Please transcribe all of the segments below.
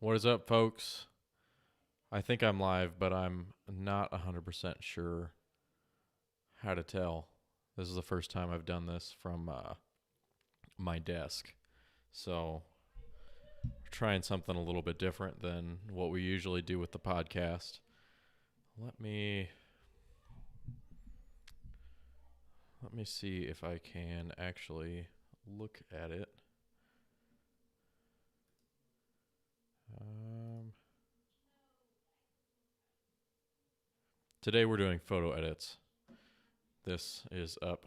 What is up, folks? I think I'm live, but I'm not 100% sure how to tell. This is the first time I've done this from my desk. So, we're trying something a little bit different than what we usually do with the podcast. Let me see if I can actually look at it. Today we're doing photo edits. This is up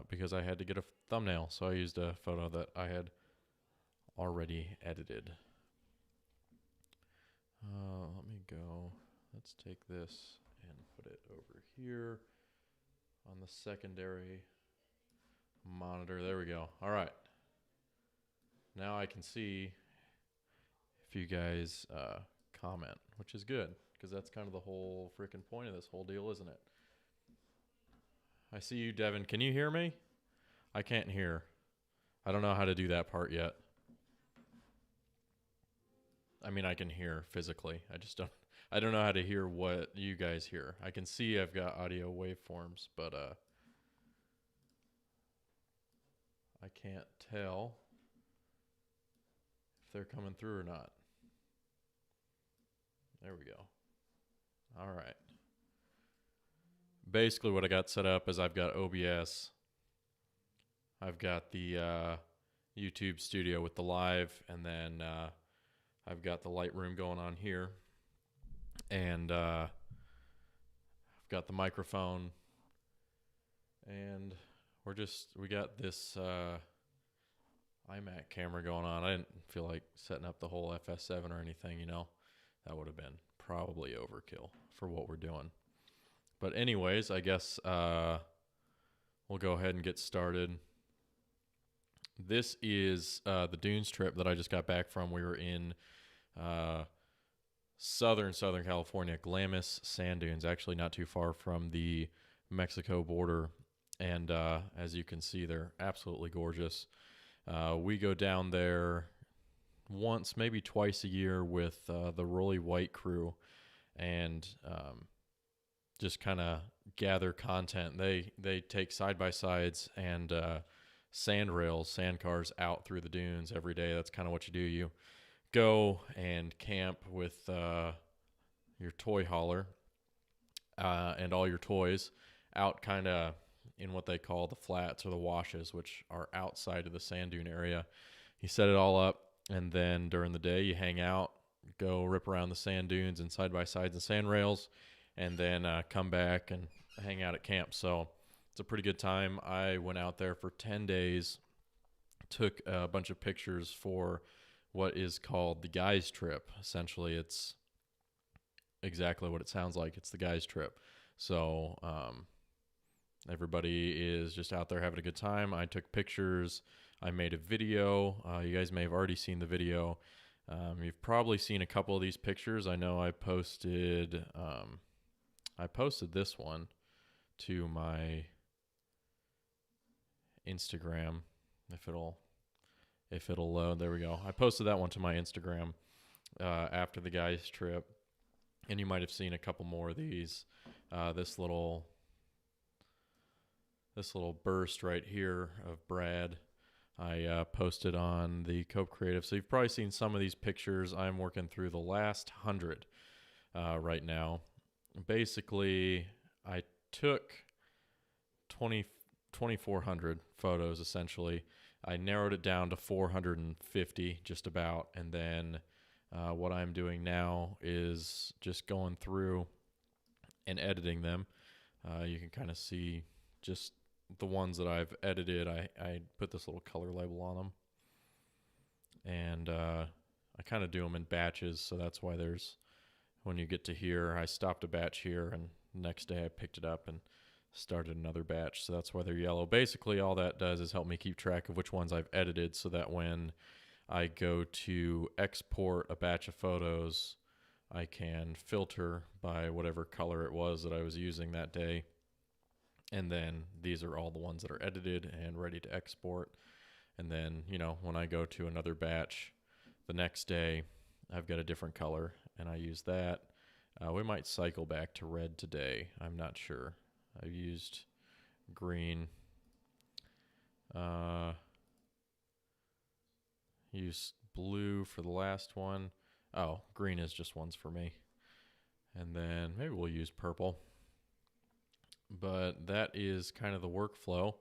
because I had to get a thumbnail, so I used a photo that I had already edited. Let me go. Let's take this and put it over here on the secondary monitor. There we go. All right. Now I can see if you guys comment, which is good because that's kind of the whole freaking point of this whole deal, isn't it? I see you, Devin. Can you hear me? I can't hear. I don't know how to do that part yet. I mean, I can hear physically. I don't know how to hear what you guys hear. I can see I've got audio waveforms, but I can't tell if they're coming through or not. There we go. All right. Basically what I got set up is I've got OBS. I've got the YouTube studio with the live, and then I've got the Lightroom going on here. And I've got the microphone. And we got this iMac camera going on. I didn't feel like setting up the whole FS7 or anything, That would have been probably overkill for what we're doing. But anyways, I guess we'll go ahead and get started. This is the Dunes trip that I just got back from. We were in Southern California, Glamis Sand Dunes, actually not too far from the Mexico border. And as you can see, they're absolutely gorgeous. We go down there once, maybe twice a year with the Rolly White crew, and just kind of gather content. They take side-by-sides and sand rails, sand cars out through the dunes every day. That's kind of what you do. You go and camp with your toy hauler and all your toys out kind of in what they call the flats or the washes, which are outside of the sand dune area. You set it all up, and then during the day you hang out, go rip around the sand dunes and side-by-sides and sand rails, and then come back and hang out at camp. So it's a pretty good time. I went out there for 10 days, took a bunch of pictures for what is called the guys trip. Essentially, it's exactly what it sounds like. It's the guys trip. So everybody is just out there having a good time. I took pictures. I made a video. You guys may have already seen the video. You've probably seen a couple of these pictures. I know I posted this one to my Instagram. If it'll load, there we go. I posted that one to my Instagram after the guys trip, and you might have seen a couple more of these. This little burst right here of Brad, I posted on the Cope Creative. So you've probably seen some of these pictures. I'm working through the last 100 right now. Basically, I took 2,400 photos essentially. I narrowed it down to 450 just about, and then what I'm doing now is just going through and editing them. You can kind of see just the ones that I've edited. I put this little color label on them, and I kind of do them in batches, so that's why when you get to here, I stopped a batch here, and next day I picked it up and started another batch, so that's why they're yellow. Basically, all that does is help me keep track of which ones I've edited, so that when I go to export a batch of photos, I can filter by whatever color it was that I was using that day. And then these are all the ones that are edited and ready to export. And then, when I go to another batch the next day, I've got a different color, and I use that. We might cycle back to red today. I'm not sure. I've used green. Use blue for the last one. Oh, green is just ones for me. And then maybe we'll use purple. But that is kind of the workflow.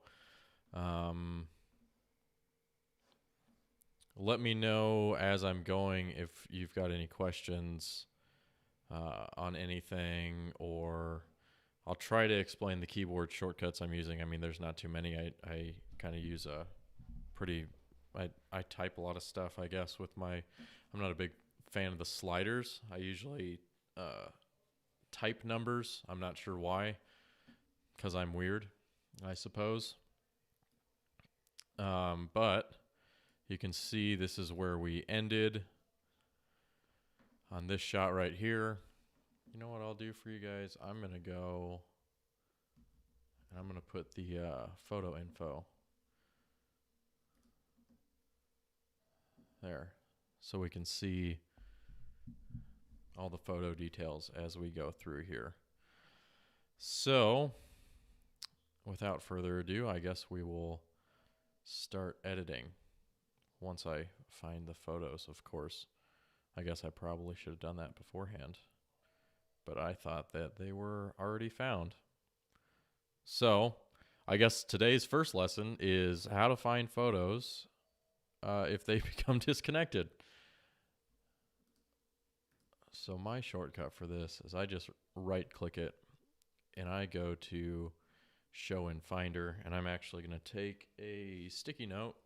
Let me know as I'm going if you've got any questions on anything, or I'll try to explain the keyboard shortcuts I'm using. I mean, there's not too many. I kind of use a pretty, I type a lot of stuff, I guess, with my, I'm not a big fan of the sliders. I usually type numbers. I'm not sure why, because I'm weird, I suppose. But you can see this is where we ended on this shot right here. You know what I'll do for you guys? I'm going to go and I'm going to put the photo info there so we can see all the photo details as we go through here. So without further ado, I guess we will start editing once I find the photos, of course. I guess I probably should have done that beforehand, but I thought that they were already found. So I guess today's first lesson is how to find photos if they become disconnected. So my shortcut for this is I just right click it and I go to show in Finder, and I'm actually going to take a sticky note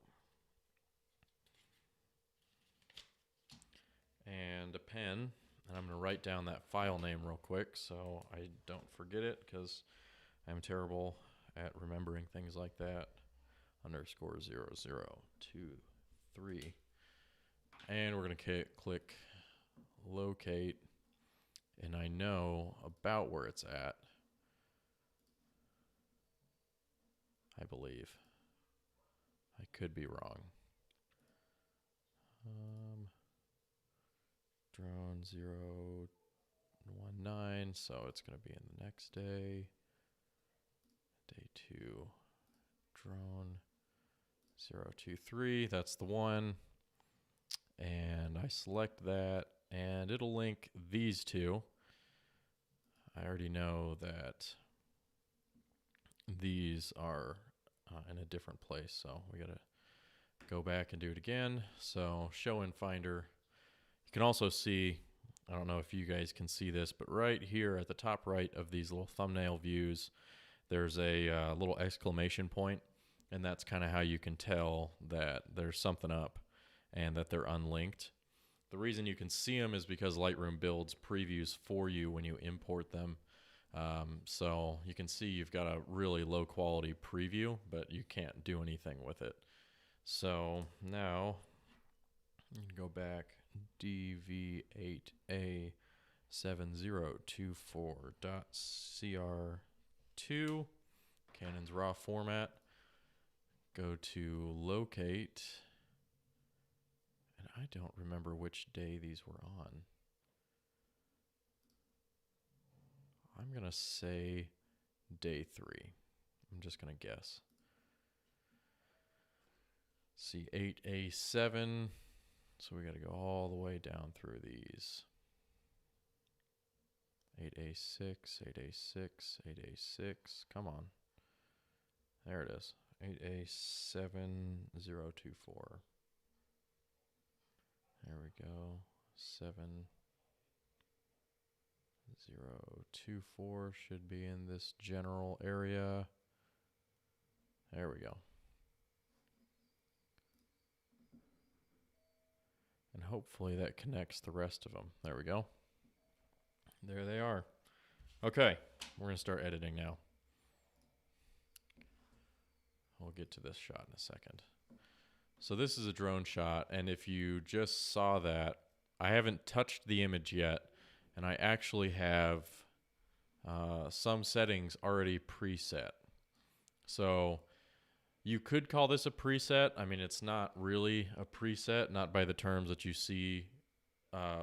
and a pen, and I'm going to write down that file name real quick so I don't forget it, because I'm terrible at remembering things like that. _0023, and we're going to click locate, and I know about where it's at, I believe. I could be wrong. Drone 019, so it's going to be in the next day. Day 2, drone 023, that's the one. And I select that, and it'll link these two. I already know that these are in a different place, so we got to go back and do it again. So show in Finder. You can also see, I don't know if you guys can see this, but right here at the top right of these little thumbnail views, there's a little exclamation point, and that's kind of how you can tell that there's something up and that they're unlinked. The reason you can see them is because Lightroom builds previews for you when you import them. So you can see you've got a really low quality preview, but you can't do anything with it. So now you can go back, DV8A7024.cr2, Canon's raw format. Go to locate, and I don't remember which day these were on. I'm going to say day 3. I'm just going to guess. See, 8A7. So we got to go all the way down through these. 8A6, 8A6, 8A6. Come on. There it is. 8A7024. There we go. 7024 should be in this general area. There we go. And hopefully that connects the rest of them. There we go. There they are. Okay, we're going to start editing now. We'll get to this shot in a second. So this is a drone shot, and if you just saw that, I haven't touched the image yet, and I actually have some settings already preset. So you could call this a preset. I mean, it's not really a preset, not by the terms that you see uh,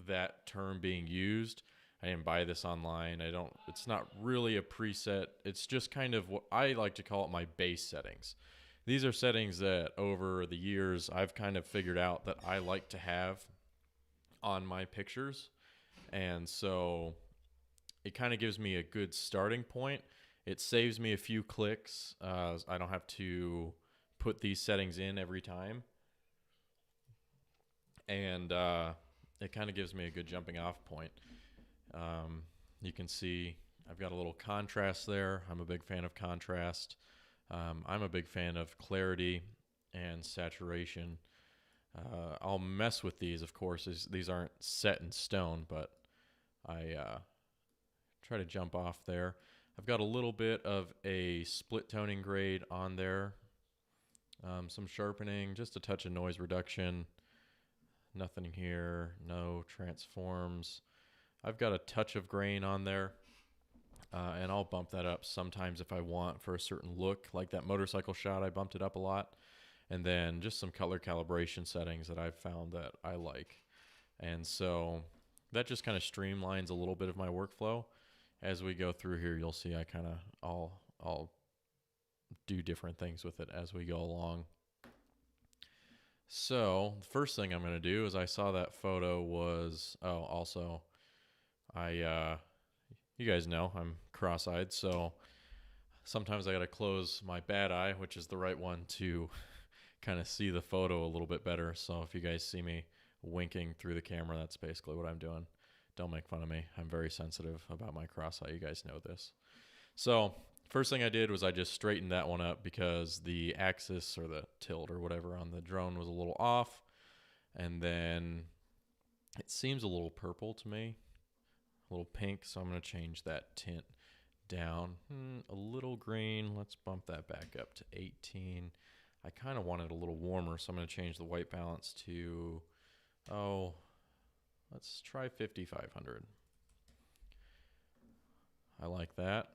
that term being used. I didn't buy this online. It's not really a preset. It's just kind of what I like to call it my base settings. These are settings that over the years I've kind of figured out that I like to have on my pictures. And so it kind of gives me a good starting point. It saves me a few clicks. I don't have to put these settings in every time. And it kind of gives me a good jumping off point. You can see I've got a little contrast there. I'm a big fan of contrast. I'm a big fan of clarity and saturation. I'll mess with these, of course. These aren't set in stone, but I try to jump off there. I've got a little bit of a split toning grade on there. Some sharpening, just a touch of noise reduction. Nothing here, no transforms. I've got a touch of grain on there, and I'll bump that up sometimes if I want for a certain look. Like that motorcycle shot, I bumped it up a lot. And then just some color calibration settings that I've found that I like. And so that just kind of streamlines a little bit of my workflow. As we go through here, you'll see I kind of I'll do different things with it as we go along. So the first thing I'm going to do is I saw that photo was, also you guys know I'm cross-eyed, so sometimes I got to close my bad eye, which is the right one, to kind of see the photo a little bit better. So if you guys see me winking through the camera, that's basically what I'm doing. Don't make fun of me. I'm very sensitive about my cross-eye. You guys know this. So first thing I did was I just straightened that one up because the axis or the tilt or whatever on the drone was a little off. And then it seems a little purple to me, a little pink. So I'm going to change that tint down a little green. Let's bump that back up to 18. I kind of want it a little warmer, so I'm going to change the white balance to, let's try 5500. I like that.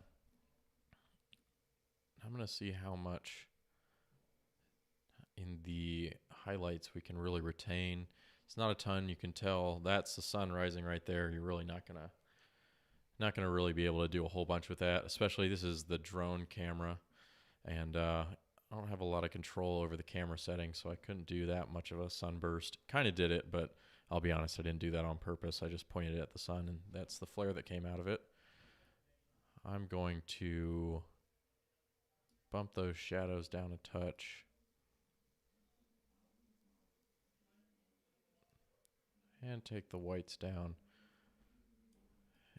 I'm going to see how much in the highlights we can really retain. It's not a ton. You can tell that's the sun rising right there. You're really not gonna really be able to do a whole bunch with that. Especially this is the drone camera, and I don't have a lot of control over the camera settings, so I couldn't do that much of a sunburst. Kind of did it, but I'll be honest, I didn't do that on purpose. I just pointed it at the sun, and that's the flare that came out of it. I'm going to bump those shadows down a touch. And take the whites down.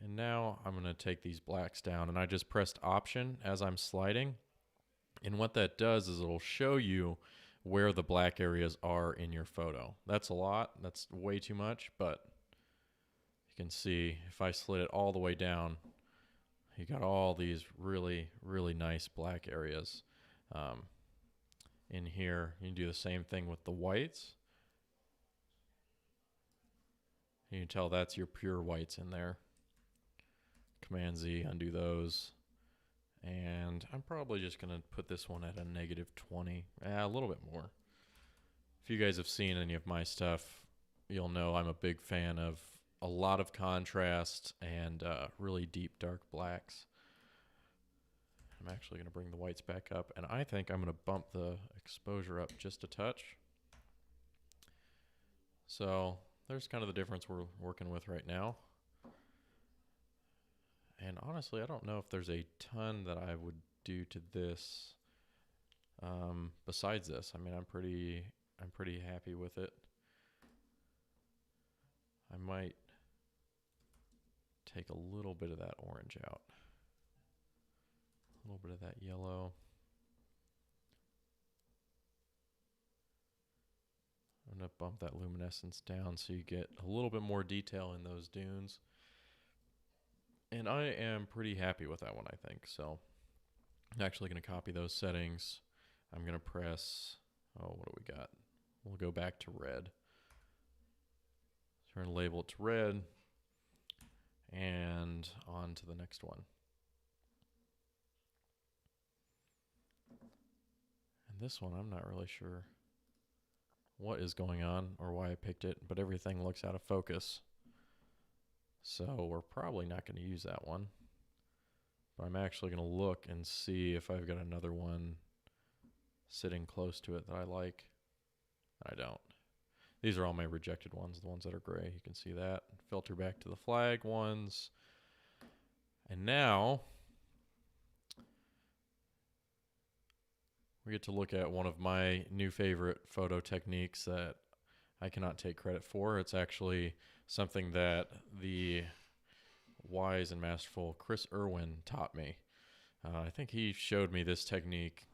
And now I'm going to take these blacks down, and I just pressed Option as I'm sliding. And what that does is it'll show you where the black areas are in your photo. That's a lot. That's way too much, but you can see if I slid it all the way down, you got all these really, really nice black areas in here. You can do the same thing with the whites. You can tell that's your pure whites in there. Command Z, undo those. And I'm probably just going to put this one at a -20, a little bit more. If you guys have seen any of my stuff, you'll know I'm a big fan of a lot of contrast and really deep dark blacks. I'm actually going to bring the whites back up, and I think I'm going to bump the exposure up just a touch. So there's kind of the difference we're working with right now. And honestly, I don't know if there's a ton that I would do to this besides this. I mean, I'm pretty happy with it. I might take a little bit of that orange out, a little bit of that yellow. I'm going to bump that luminescence down so you get a little bit more detail in those dunes. And I am pretty happy with that one, I think. So I'm actually going to copy those settings. I'm going to press, what do we got? We'll go back to red. So we're going to label it to red and on to the next one. And this one, I'm not really sure what is going on or why I picked it, but everything looks out of focus. So we're probably not going to use that one. But I'm actually going to look and see if I've got another one sitting close to it that I like. I don't. These are all my rejected ones, the ones that are gray. You can see that. Filter back to the flag ones. And now we get to look at one of my new favorite photo techniques that I cannot take credit for. It's actually something that the wise and masterful Chris Irwin taught me. I think he showed me this technique,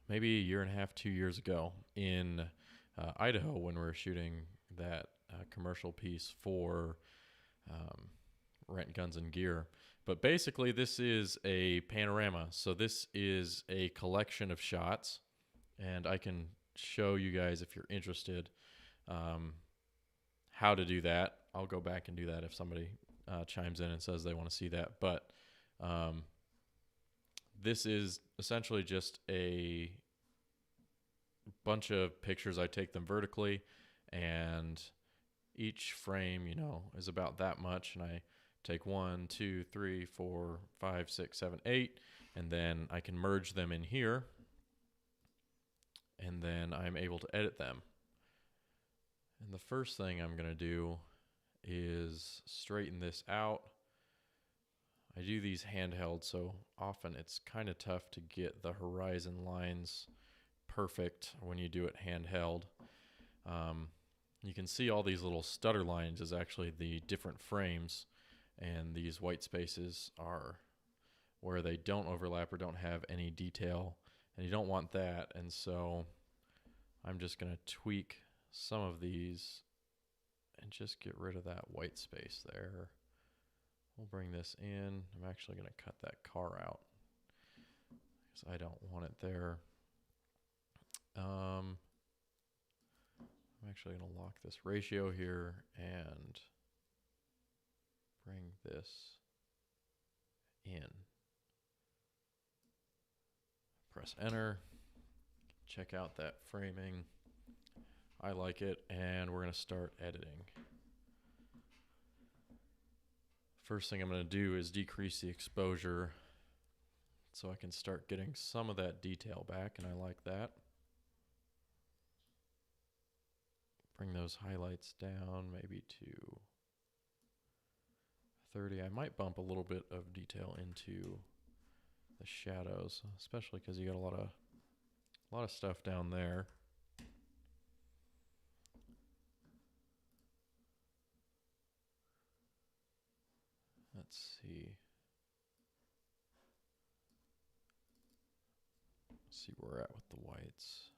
maybe a year and a half, 2 years ago in Idaho when we were shooting that commercial piece for Rent Guns and Gear. But basically, this is a panorama. So this is a collection of shots, and I can show you guys, if you're interested, how to do that. I'll go back and do that if somebody chimes in and says they want to see that. But this is essentially just a bunch of pictures. I take them vertically, and each frame, is about that much, and I take 1, 2, 3, 4, 5, 6, 7, 8, and then I can merge them in here, and then I'm able to edit them. And the first thing I'm going to do is straighten this out. I do these handheld, so often it's kind of tough to get the horizon lines perfect when you do it handheld. You can see all these little stutter lines is actually the different frames, and these white spaces are where they don't overlap or don't have any detail, and you don't want that. And so I'm just going to tweak some of these and just get rid of that white space there. We'll bring this in. I'm actually going to cut that car out because I don't want it there. I'm actually going to lock this ratio here and bring this in. Press enter. Check out that framing. I like it, and we're going to start editing. First thing I'm going to do is decrease the exposure so I can start getting some of that detail back, and I like that. Bring those highlights down maybe to 30. I might bump a little bit of detail into the shadows, especially because you got a lot of stuff down there. Let's see. Let's see where we're at with the whites.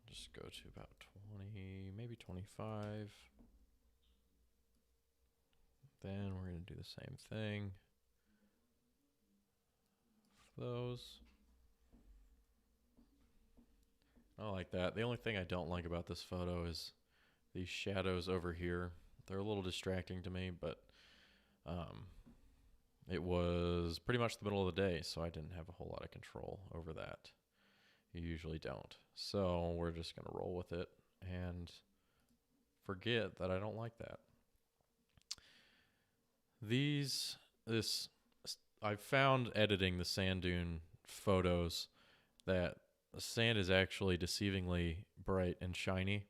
Just go to about 20, maybe 25. Then we're going to do the same thing for those. I like that. The only thing I don't like about this photo is these shadows over here. They're a little distracting to me, but it was pretty much the middle of the day, so I didn't have a whole lot of control over that. You usually don't. So we're just going to roll with it and forget that I don't like that. I've found editing the sand dune photos that the sand is actually deceivingly bright and shiny.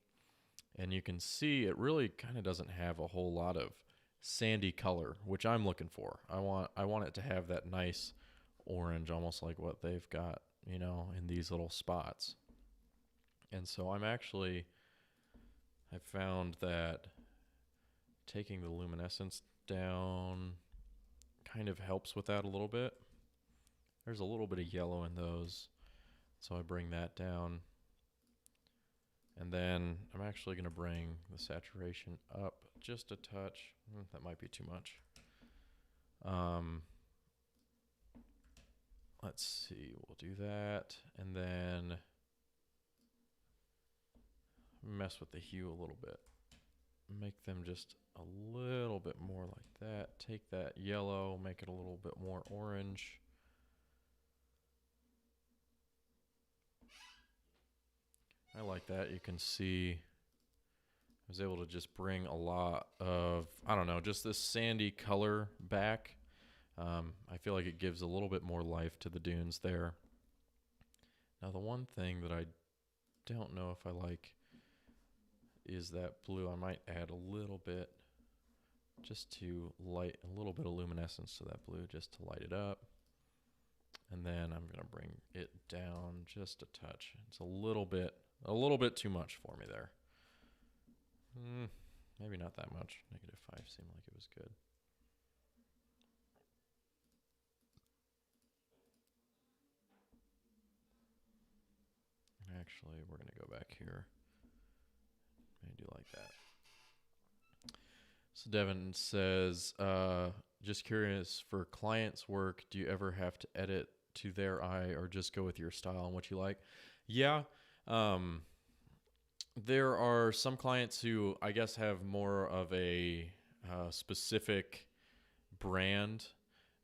And you can see it really kind of doesn't have a whole lot of sandy color, which I'm looking for. I want it to have that nice orange, almost like what they've got, in these little spots. And so I found that taking the luminescence down kind of helps with that a little bit. There's a little bit of yellow in those, so I bring that down. And then I'm actually going to bring the saturation up just a touch. That might be too much. Let's see, we'll do that. And then mess with the hue a little bit. Make them just a little bit more like that. Take that yellow, make it a little bit more orange. I like that. You can see I was able to just bring a lot of, I don't know, just this sandy color back. I feel like it gives a little bit more life to the dunes there. Now, the one thing that I don't know if I like is that blue. I might add a little bit just to light a little bit of luminescence to that blue just to light it up. And then I'm going to bring it down just a touch. It's a little bit too much for me there. Maybe not that much. -5 seemed like it was good. Actually, we're going to go back here. Maybe do like that. So Devin says, just curious, for clients' work, do you ever have to edit to their eye or just go with your style and what you like? Yeah. There are some clients who I guess have more of a specific brand,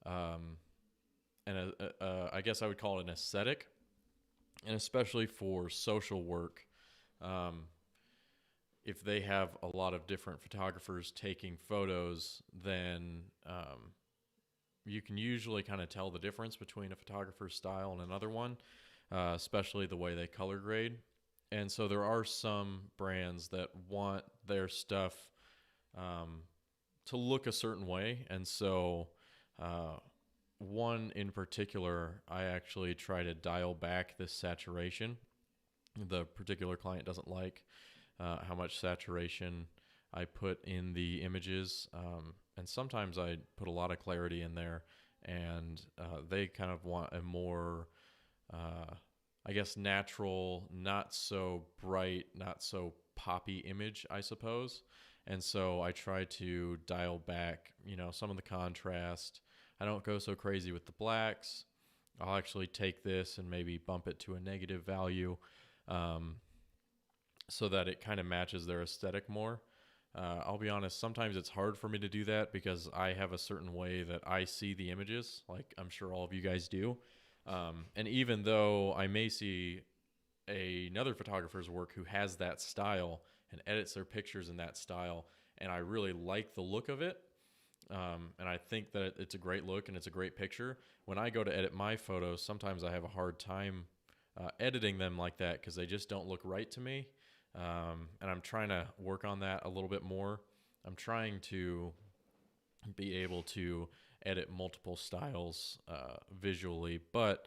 and I guess I would call it an aesthetic, and especially for social work. If they have a lot of different photographers taking photos, then you can usually kind of tell the difference between a photographer's style and another one, especially the way they color grade. And so there are some brands that want their stuff to look a certain way. And so one in particular, I actually try to dial back this saturation. The particular client doesn't like how much saturation I put in the images. And sometimes I put a lot of clarity in there, and they kind of want a more, I guess, natural, not so bright, not so poppy image, I suppose. And so I try to dial back, some of the contrast. I don't go so crazy with the blacks. I'll actually take this and maybe bump it to a negative value, so that it kind of matches their aesthetic more. I'll be honest, sometimes it's hard for me to do that because I have a certain way that I see the images, like I'm sure all of you guys do. And even though I may see another photographer's work who has that style and edits their pictures in that style, and I really like the look of it, and I think that it's a great look and it's a great picture, when I go to edit my photos, sometimes I have a hard time editing them like that because they just don't look right to me. And I'm trying to work on that a little bit more. I'm trying to be able to edit multiple styles visually, but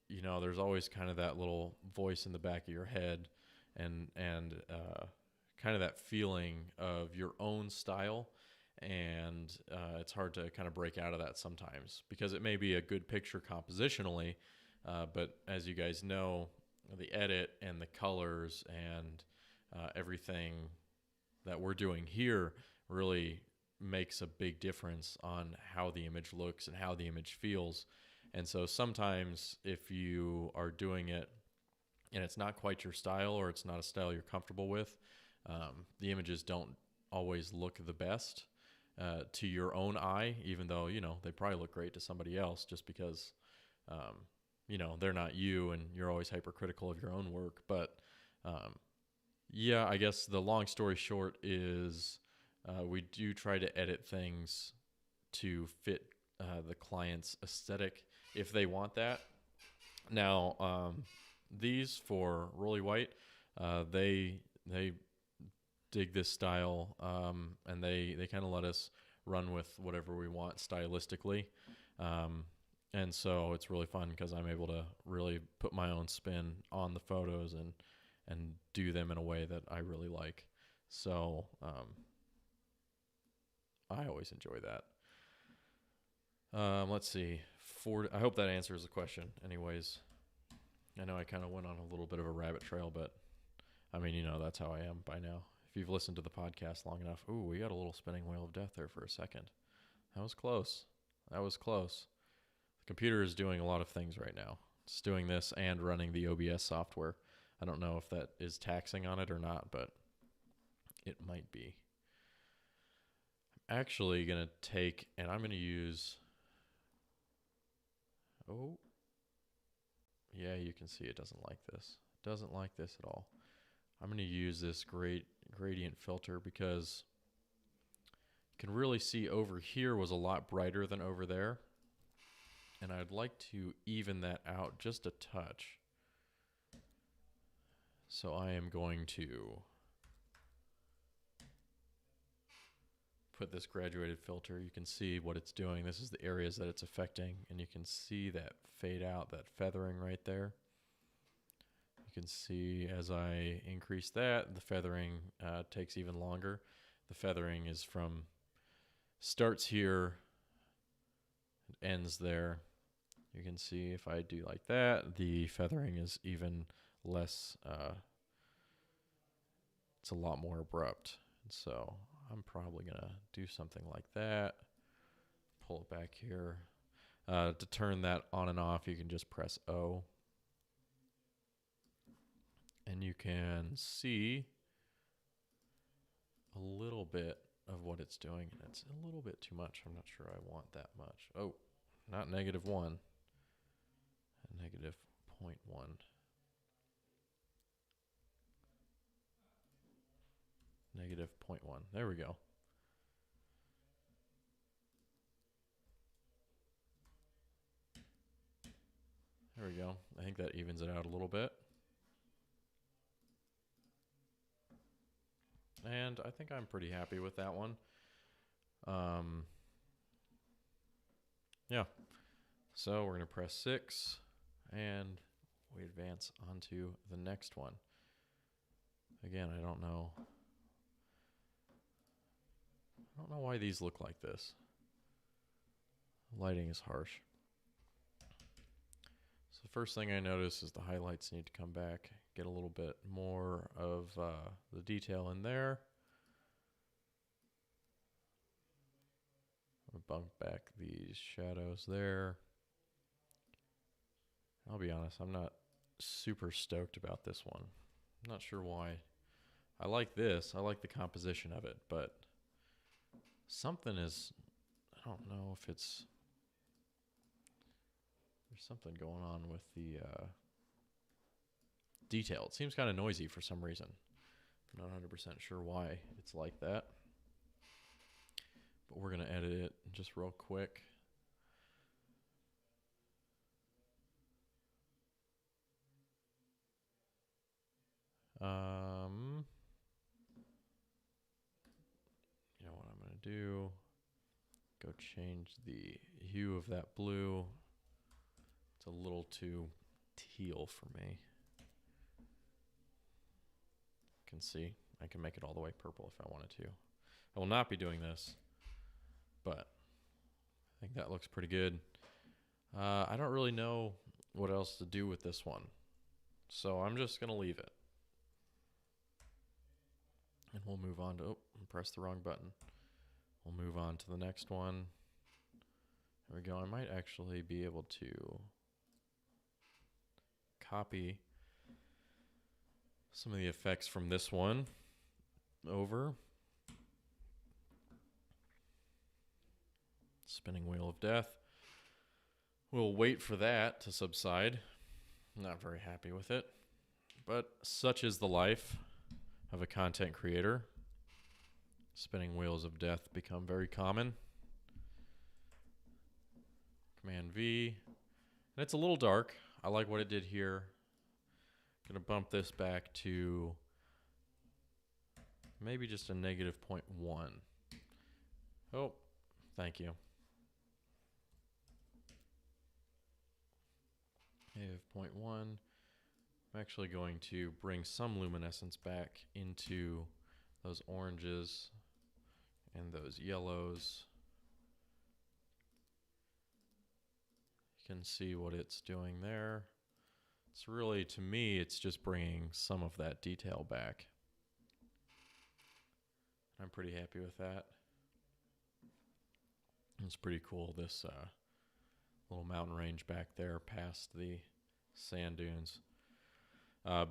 there's always kind of that little voice in the back of your head, and kind of that feeling of your own style, and it's hard to kind of break out of that sometimes because it may be a good picture compositionally, but as you guys know, the edit and the colors and everything that we're doing here really makes a big difference on how the image looks and how the image feels. And so sometimes if you are doing it and it's not quite your style, or it's not a style you're comfortable with, the images don't always look the best to your own eye, even though, they probably look great to somebody else, just because they're not you and you're always hypercritical of your own work. But yeah, I guess the long story short is we do try to edit things to fit the client's aesthetic if they want that. Now, these for Rolly White, they dig this style, and they kind of let us run with whatever we want stylistically. And so it's really fun because I'm able to really put my own spin on the photos and do them in a way that I really like. So I always enjoy that. Let's see. I hope that answers the question. Anyways, I know I kind of went on a little bit of a rabbit trail, but I mean, that's how I am by now. If you've listened to the podcast long enough, we got a little spinning wheel of death there for a second. That was close. The computer is doing a lot of things right now. It's doing this and running the OBS software. I don't know if that is taxing on it or not, but it might be. I'm actually going to take, and I'm going to use, yeah, you can see it doesn't like this. Doesn't like this at all. I'm going to use this gradient filter because you can really see over here was a lot brighter than over there. And I'd like to even that out just a touch. So I am going to put this graduated filter. You can see what it's doing. This is the areas that it's affecting, and you can see that fade out, that feathering right there. You can see as I increase that, the feathering takes even longer. The feathering is from starts here, ends there. You can see if I do like that, the feathering is even less, it's a lot more abrupt. And so I'm probably going to do something like that. Pull it back here. To turn that on and off, you can just press O. And you can see a little bit of what it's doing. It's a little bit too much. I'm not sure I want that much. Oh, not -1. -0.1. -0.1. There we go. There we go. I think that evens it out a little bit. And I think I'm pretty happy with that one. Yeah. So we're going to press 6 and we advance onto the next one. Again, I don't know why these look like this. Lighting is harsh. So the first thing I notice is the highlights need to come back, get a little bit more of the detail in there. I'll bump back these shadows there. I'll be honest, I'm not super stoked about this one. I'm not sure why. I like this. I like the composition of it, but something is, I don't know if it's, there's something going on with the detail. It seems kind of noisy for some reason. I'm not 100% sure why it's like that. But we're going to edit it just real quick. You know what I'm going to do? Go change the hue of that blue. It's a little too teal for me. You can see I can make it all the way purple if I wanted to. I will not be doing this, but I think that looks pretty good. I don't really know what else to do with this one, so I'm just going to leave it. And we'll move on to, oh, press the wrong button. We'll move on to the next one. There we go. I might actually be able to copy some of the effects from this one over. Spinning Wheel of Death. We'll wait for that to subside. I'm not very happy with it, but such is the life of a content creator. Spinning wheels of death become very common. Command V. And it's a little dark. I like what it did here. Gonna bump this back to maybe just a -0.1. Oh, thank you. -0.1. I'm actually going to bring some luminescence back into those oranges and those yellows. You can see what it's doing there. It's really, to me, it's just bringing some of that detail back. I'm pretty happy with that. It's pretty cool, this little mountain range back there past the sand dunes.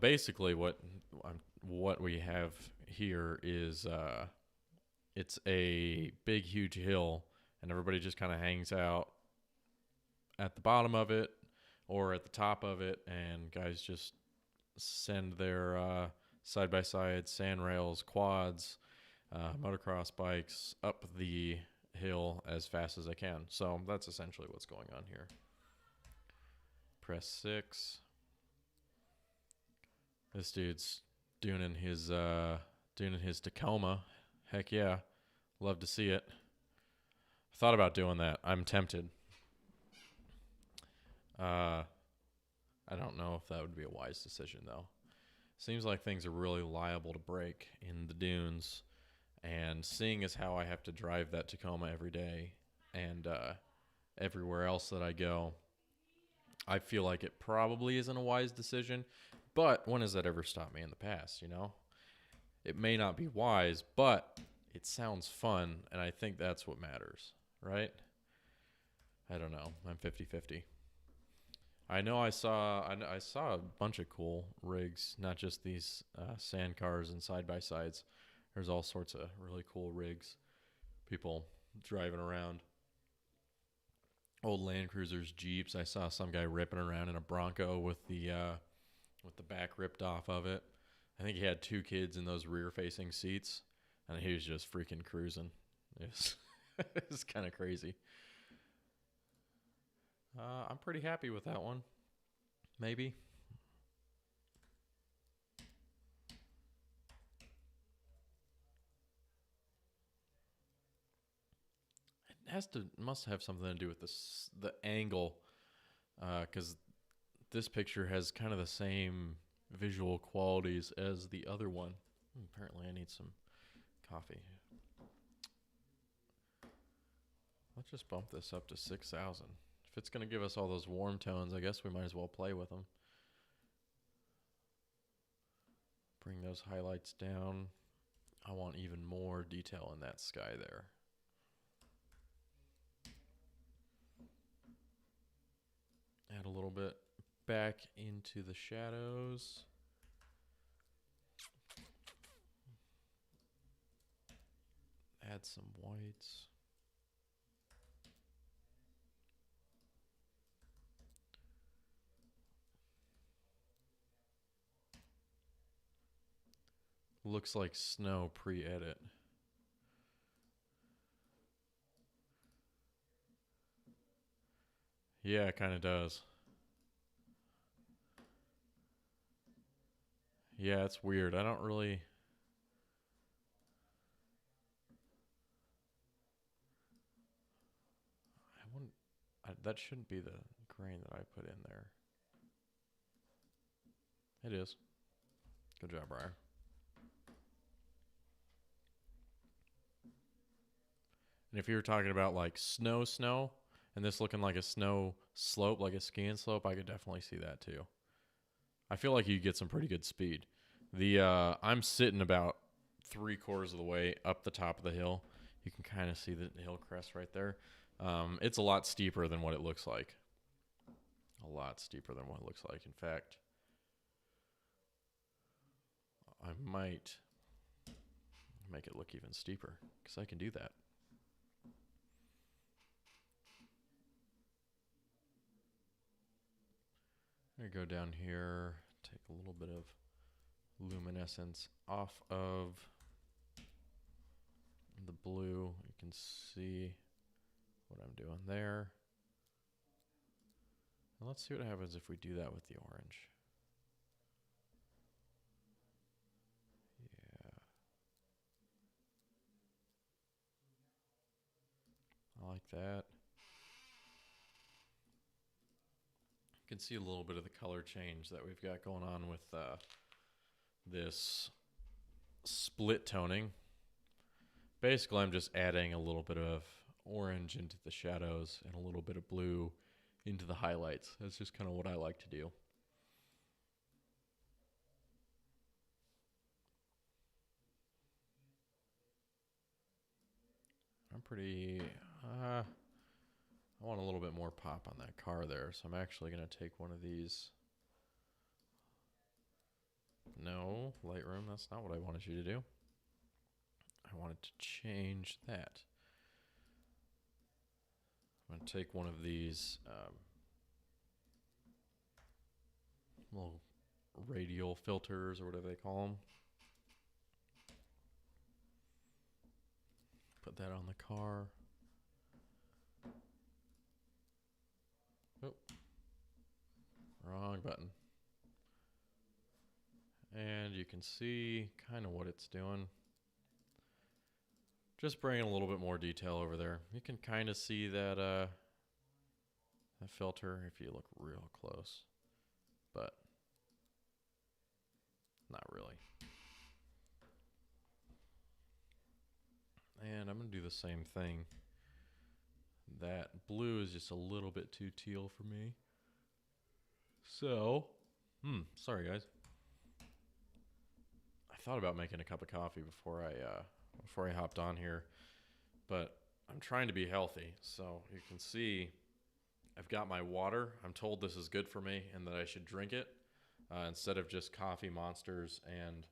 Basically, what we have here is it's a big, huge hill, and everybody just kind of hangs out at the bottom of it or at the top of it, and guys just send their side-by-side sand rails, quads, motocross bikes up the hill as fast as I can. So that's essentially what's going on here. Press 6. This dude's doing his Tacoma. Heck yeah. Love to see it. Thought about doing that. I'm tempted. I don't know if that would be a wise decision though. Seems like things are really liable to break in the dunes, and seeing as how I have to drive that Tacoma every day and everywhere else that I go, I feel like it probably isn't a wise decision. But when has that ever stopped me in the past, you know? It may not be wise, but it sounds fun, and I think that's what matters, right? I don't know. I'm 50-50. I know I saw a bunch of cool rigs, not just these sand cars and side-by-sides. There's all sorts of really cool rigs. People driving around. Old Land Cruisers, Jeeps. I saw some guy ripping around in a Bronco with the back ripped off of it. I think he had 2 kids in those rear-facing seats, and he was just freaking cruising. It's kind of crazy. I'm pretty happy with that one. Maybe. Must have something to do with the angle, because this picture has kind of the same visual qualities as the other one. Apparently, I need some coffee. Let's just bump this up to 6,000. If it's going to give us all those warm tones, I guess we might as well play with them. Bring those highlights down. I want even more detail in that sky there. Add a little bit back into the shadows. Add some whites. Looks like snow pre-edit. Yeah, it kind of does. Yeah, it's weird. I don't really... that shouldn't be the grain that I put in there. It is. Good job, Ryer. And if you were talking about like snow, and this looking like a snow slope, like a skiing slope, I could definitely see that too. I feel like you get some pretty good speed. I'm sitting about 3/4 of the way up the top of the hill. You can kind of see the hill crest right there. It's a lot steeper than what it looks like. A lot steeper than what it looks like. In fact, I might make it look even steeper because I can do that. I'm going to go down here, take a little bit of luminescence off of the blue. You can see what I'm doing there. And let's see what happens if we do that with the orange. Yeah. I like that. You can see a little bit of the color change that we've got going on with this split toning. Basically, I'm just adding a little bit of orange into the shadows and a little bit of blue into the highlights. That's just kind of what I like to do. I'm pretty... I want a little bit more pop on that car there, so I'm actually going to take one of these. No, Lightroom, that's not what I wanted you to do. I wanted to change that. I'm going to take one of these little radial filters or whatever they call them. Put that on the car. Oh, wrong button. And you can see kind of what it's doing. Just bringing a little bit more detail over there. You can kind of see that that filter if you look real close, but not really. And I'm going to do the same thing. That blue is just a little bit too teal for me. So, sorry guys. I thought about making a cup of coffee before I hopped on here, but I'm trying to be healthy. So you can see I've got my water. I'm told this is good for me and that I should drink it instead of just coffee monsters and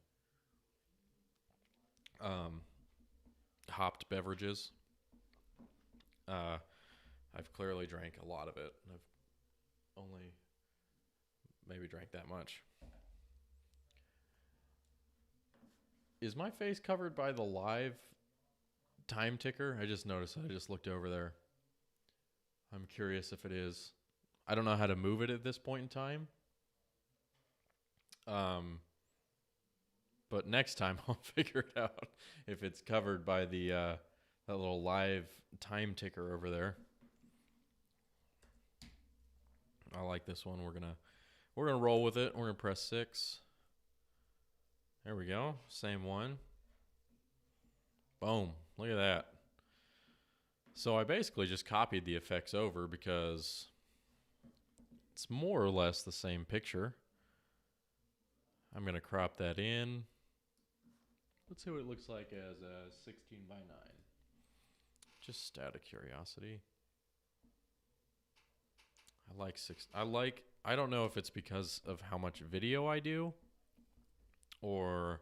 hopped beverages. I've clearly drank a lot of it. I've only maybe drank that much. Is my face covered by the live time ticker? I just noticed. I just looked over there. I'm curious if it is. I don't know how to move it at this point in time. But next time I'll figure it out if it's covered by the that little live time ticker over there. I like this one. We're gonna roll with it. We're gonna press 6. There we go. Same one. Boom. Look at that. So I basically just copied the effects over because it's more or less the same picture. I'm going to crop that in. Let's see what it looks like as a 16 by 9. Just out of curiosity. I don't know if it's because of how much video I do or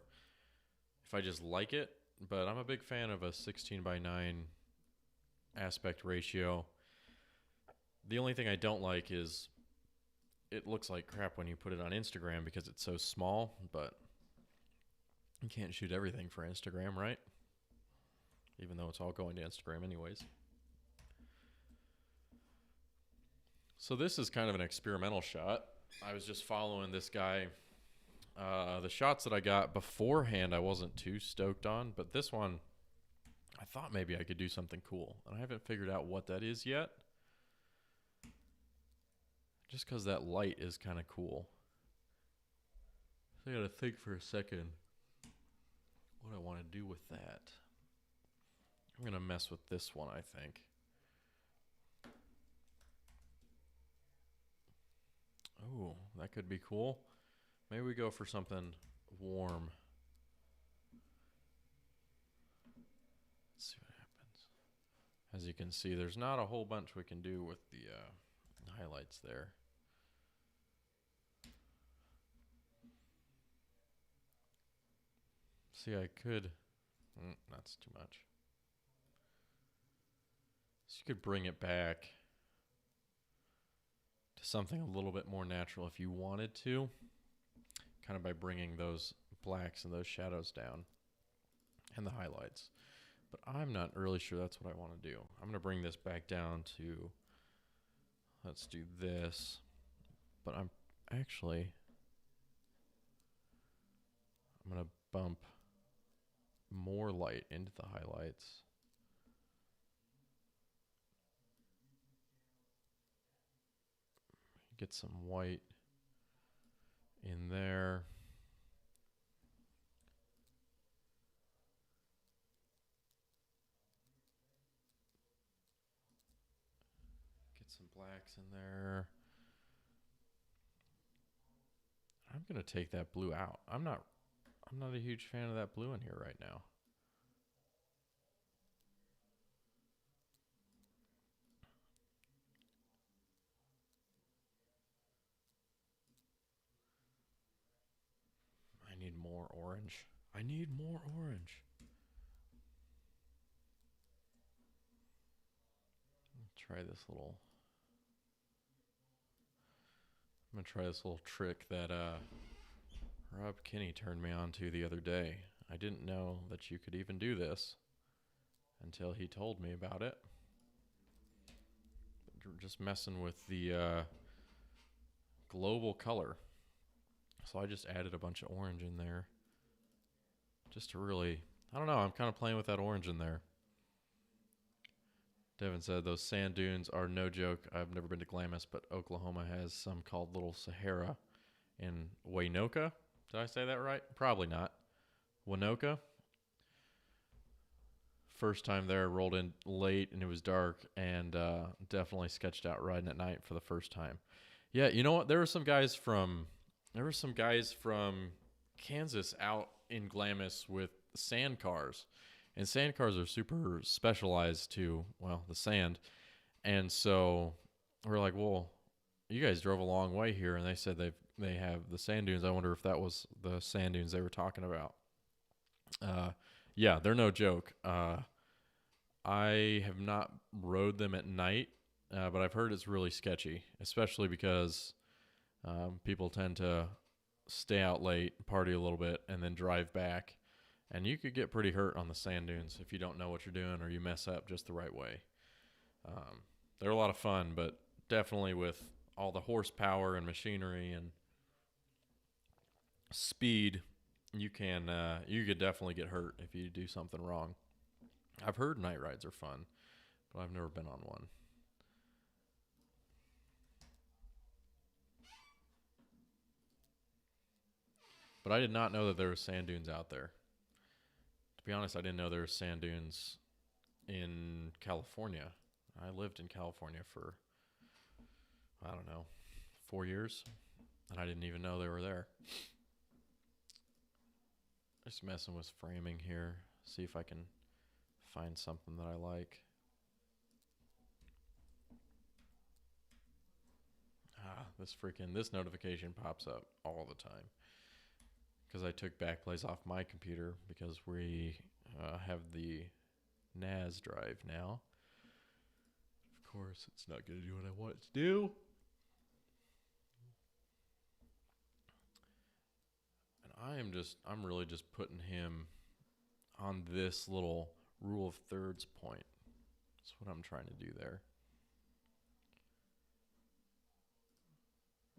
if I just like it, but I'm a big fan of a 16 by 9 aspect ratio. The only thing I don't like is it looks like crap when you put it on Instagram because it's so small, but you can't shoot everything for Instagram, right? Even though it's all going to Instagram anyways. So this is kind of an experimental shot. I was just following this guy. The shots that I got beforehand I wasn't too stoked on, but this one I thought maybe I could do something cool. And I haven't figured out what that is yet. Just because that light is kind of cool. So I got to think for a second what I want to do with that. I'm going to mess with this one, I think. Oh, that could be cool. Maybe we go for something warm. Let's see what happens. As you can see, there's not a whole bunch we can do with the highlights there. See, I could... that's too much. So you could bring it back to something a little bit more natural if you wanted to. Kind of by bringing those blacks and those shadows down. And the highlights. But I'm not really sure that's what I want to do. I'm going to bring this back down to... Let's do this. But I'm actually... I'm going to bump more light into the highlights. Get some white in there. Get some blacks in there. I'm going to take that blue out. I'm not a huge fan of that blue in here right now. I need more orange. I need more orange. Try this little... I'm going to try this little trick that Rob Kinney turned me on to the other day. I didn't know that you could even do this until he told me about it. Just messing with the global color. So I just added a bunch of orange in there. Just to really, I don't know, I'm kind of playing with that orange in there. Devin said those sand dunes are no joke. I've never been to Glamis, but Oklahoma has some called Little Sahara in Waynoka. Did I say that right? Probably not. Winoka. First time there, rolled in late and it was dark, and definitely sketched out riding at night for the first time. Yeah, you know what? There were some guys from Kansas out in Glamis with sand cars. And sand cars are super specialized to, well, the sand. And so we're like, well, you guys drove a long way here, and they said they have the sand dunes. I wonder if that was the sand dunes they were talking about. Yeah, they're no joke. I have not rode them at night, but I've heard it's really sketchy, especially because people tend to stay out late, party a little bit, and then drive back. And you could get pretty hurt on the sand dunes if you don't know what you're doing or you mess up just the right way. They're a lot of fun, but definitely with all the horsepower and machinery and speed, you could definitely get hurt if you do something wrong. I've heard night rides are fun, but I've never been on one. But I did not know that there were sand dunes out there. To be honest, I didn't know there were sand dunes in California. I lived in California for, I don't know, 4 years, and I didn't even know they were there. Just messing with framing here, see if I can find something that I like. This notification pops up all the time because I took Backblaze off my computer because we have the NAS drive now. Of course, it's not going to do what I want it to do. And I'm really just putting him on this little rule of thirds point. That's what I'm trying to do there.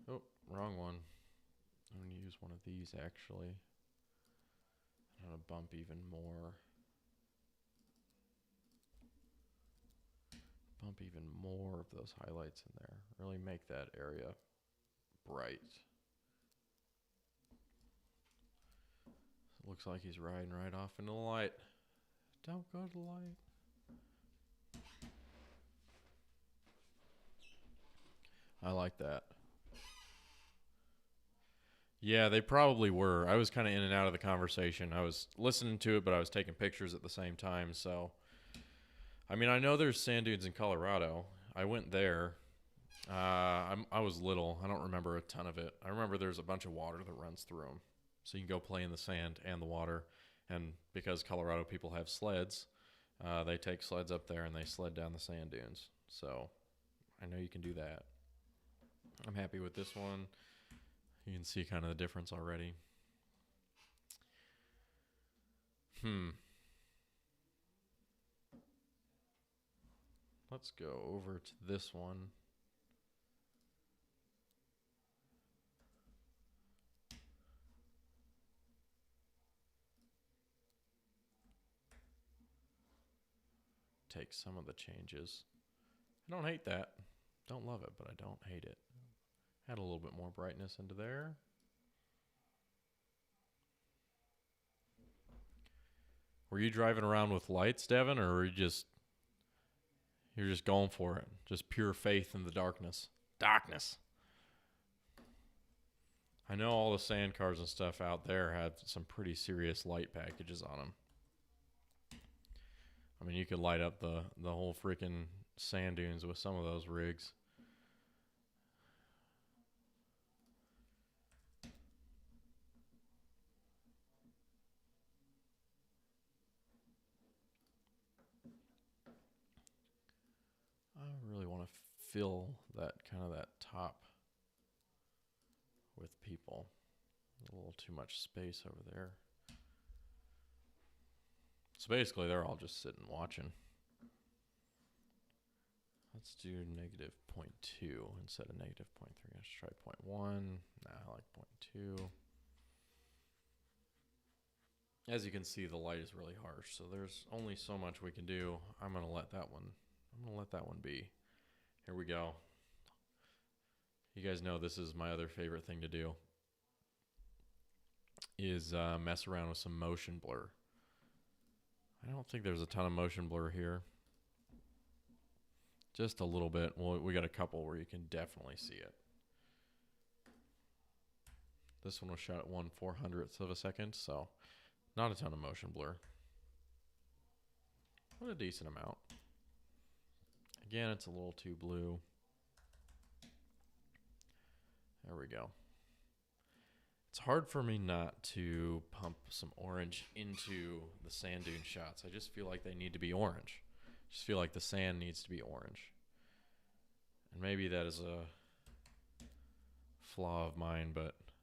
Oh, wrong one. I'm going to use one of these actually. I'm going to bump even more. Bump even more of those highlights in there. Really make that area bright. It looks like he's riding right off into the light. Don't go to the light. I like that. Yeah, they probably were. I was kind of in and out of the conversation. I was listening to it, but I was taking pictures at the same time. So, I mean, I know there's sand dunes in Colorado. I went there. I was little. I don't remember a ton of it. I remember there's a bunch of water that runs through them. So you can go play in the sand and the water. And because Colorado people have sleds, they take sleds up there and they sled down the sand dunes. So I know you can do that. I'm happy with this one. You can see kind of the difference already. Let's go over to this one. Take some of the changes. I don't hate that. Don't love it, but I don't hate it. Add a little bit more brightness into there. Were you driving around with lights, Devin, or were you're just going for it? Just pure faith in the darkness. Darkness. I know all the sand cars and stuff out there have some pretty serious light packages on them. I mean, you could light up the whole freaking sand dunes with some of those rigs. I really want to fill that top with people. A little too much space over there. So basically, they're all just sitting watching. Let's do negative 0.2 instead of negative 0.3. Let's try 0.1. Nah, I like 0.2. As you can see, the light is really harsh, so there's only so much we can do. I'm gonna let that one be. Here we go. You guys know this is my other favorite thing to do, is mess around with some motion blur. I don't think there's a ton of motion blur here. Just a little bit. Well, we got a couple where you can definitely see it. This one was shot at 1/400th of a second, so not a ton of motion blur. But a decent amount. Again, it's a little too blue. There we go. It's hard for me not to pump some orange into the sand dune shots. I just feel like they need to be orange. I just feel like the sand needs to be orange. And maybe that is a flaw of mine, but it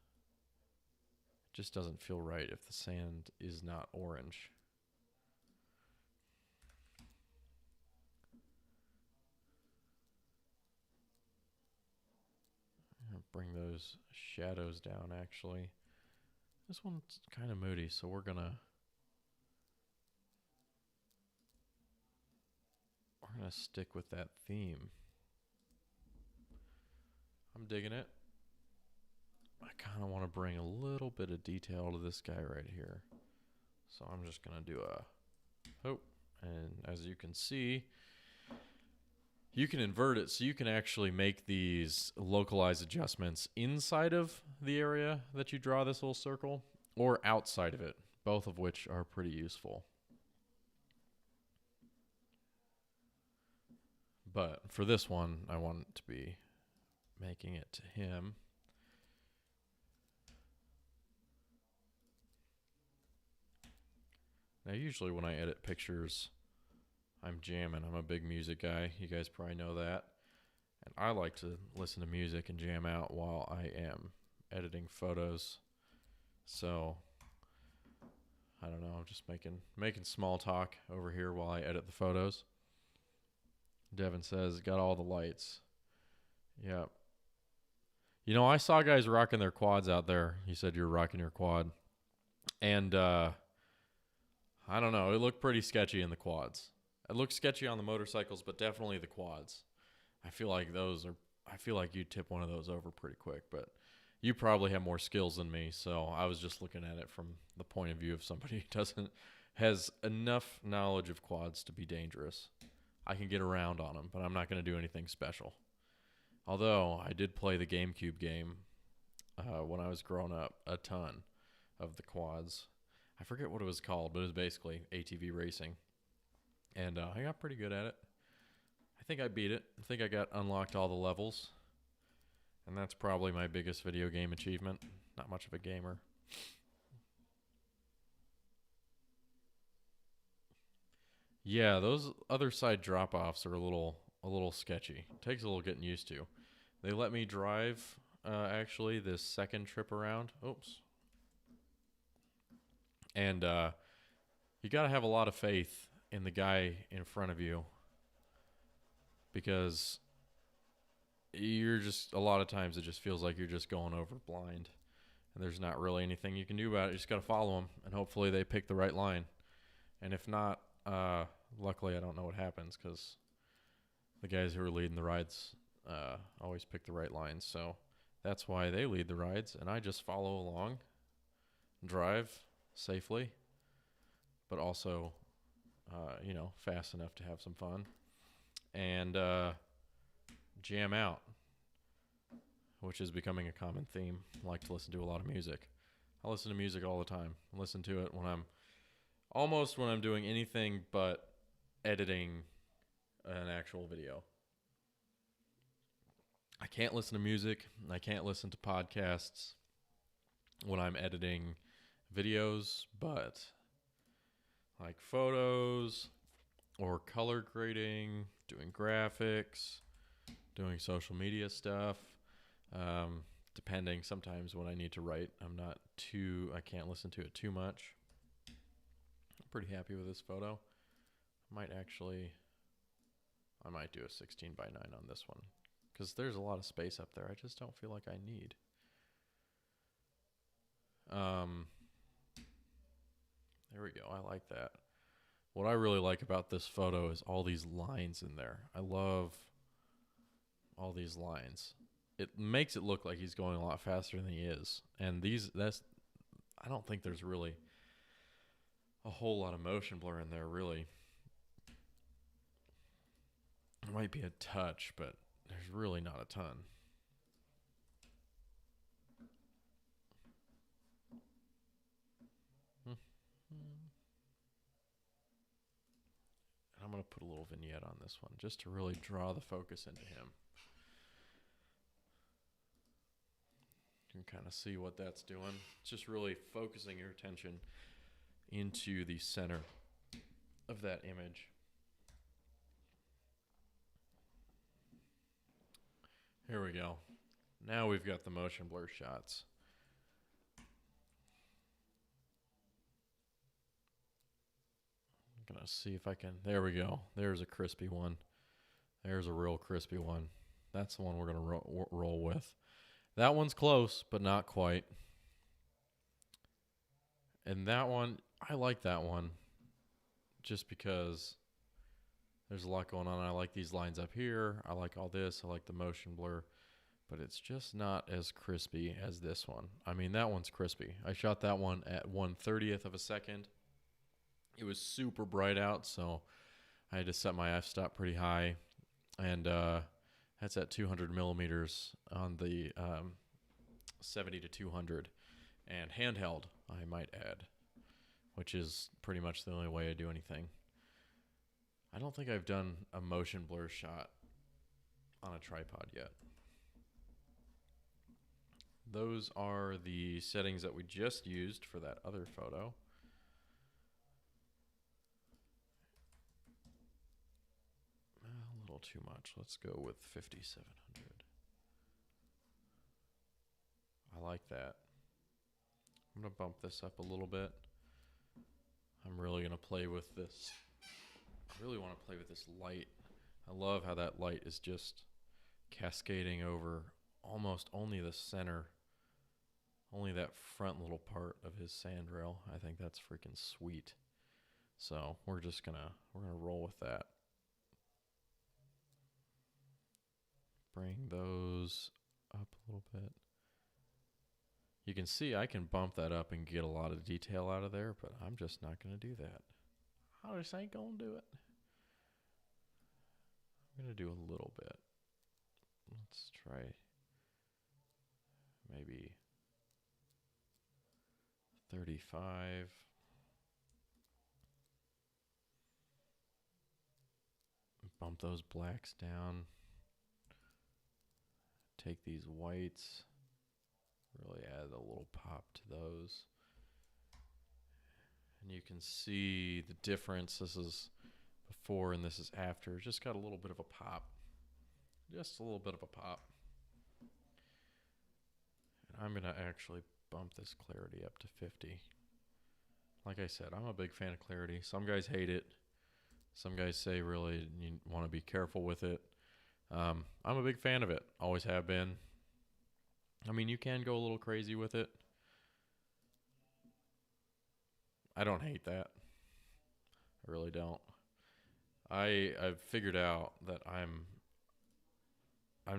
just doesn't feel right if the sand is not orange. Bring those shadows down, actually. This one's kind of moody, so we're gonna stick with that theme. I'm digging it. I kind of want to bring a little bit of detail to this guy right here. So I'm just gonna do a hope, and as you can see, you can invert it, so you can actually make these localized adjustments inside of the area that you draw this little circle, or outside of it, both of which are pretty useful. But for this one, I want it to be making it to him. Now, usually when I edit pictures, I'm jamming. I'm a big music guy. You guys probably know that. And I like to listen to music and jam out while I am editing photos. So, I don't know. I'm just making small talk over here while I edit the photos. Devin says, got all the lights. Yep. You know, I saw guys rocking their quads out there. You said you were rocking your quad. And, I don't know. It looked pretty sketchy in the quads. It looks sketchy on the motorcycles, but definitely the quads. I feel like you'd tip one of those over pretty quick, but you probably have more skills than me, so I was just looking at it from the point of view of somebody who has enough knowledge of quads to be dangerous. I can get around on them, but I'm not going to do anything special. Although I did play the GameCube game when I was growing up, a ton of the quads. I forget what it was called, but it was basically ATV racing. And I got pretty good at it. I think I beat it. I think I got unlocked all the levels. And that's probably my biggest video game achievement. Not much of a gamer. Yeah, those other side drop-offs are a little sketchy. It takes a little getting used to. They let me drive, actually, this second trip around. Oops. And you got to have a lot of faith in the guy in front of you, because a lot of times it just feels like you're just going over blind, and there's not really anything you can do about it. You just got to follow them, and hopefully they pick the right line. And if not, luckily I don't know what happens, because the guys who are leading the rides always pick the right lines. So that's why they lead the rides, and I just follow along, drive safely, but also fast enough to have some fun, and jam out, which is becoming a common theme. I like to listen to a lot of music. I listen to music all the time. I listen to it when I'm doing anything but editing an actual video. I can't listen to music. I can't listen to podcasts when I'm editing videos, but like photos or color grading, doing graphics, doing social media stuff, depending. Sometimes when I need to write, I can't listen to it too much. I'm pretty happy with this photo. I might do a 16:9 on this one because there's a lot of space up there. I just don't feel like I need. There we go. I like that. What I really like about this photo is all these lines in there. I love all these lines. It makes it look like he's going a lot faster than he is. And I don't think there's really a whole lot of motion blur in there, really. There might be a touch, but there's really not a ton. I'm going to put a little vignette on this one just to really draw the focus into him. You can kind of see what that's doing. It's just really focusing your attention into the center of that image. Here we go. Now we've got the motion blur shots. I'm gonna see if I can. There we go. There's a crispy one. There's a real crispy one. That's the one we're gonna roll with. That one's close, but not quite. And that one, I like that one just because there's a lot going on. I like these lines up here. I like all this. I like the motion blur, but it's just not as crispy as this one. I mean, that one's crispy. I shot that one at 1/30th of a second. It was super bright out, so I had to set my f-stop pretty high, and that's at 200 millimeters on the 70 to 200, and handheld, I might add, which is pretty much the only way I do anything. I don't think I've done a motion blur shot on a tripod yet. Those are the settings that we just used for that other photo. A little too much. Let's go with 5700. I like that. I'm going to bump this up a little bit. I'm really going to play with this. I really want to play with this light. I love how that light is just cascading over almost only the center, only that front little part of his sand rail. I think that's freaking sweet. So we're gonna roll with that. Bring those up a little bit. You can see I can bump that up and get a lot of detail out of there, but I'm just not going to do that. I just ain't going to do it. I'm going to do a little bit. Let's try maybe 35. Bump those blacks down. Take these whites. Really add a little pop to those. And you can see the difference. This is before and this is after. Just got a little bit of a pop. Just a little bit of a pop. And I'm going to actually bump this clarity up to 50. Like I said, I'm a big fan of clarity. Some guys hate it. Some guys say really you want to be careful with it. I'm a big fan of it. Always have been. I mean, you can go a little crazy with it. I don't hate that. I really don't. I've figured out that I'm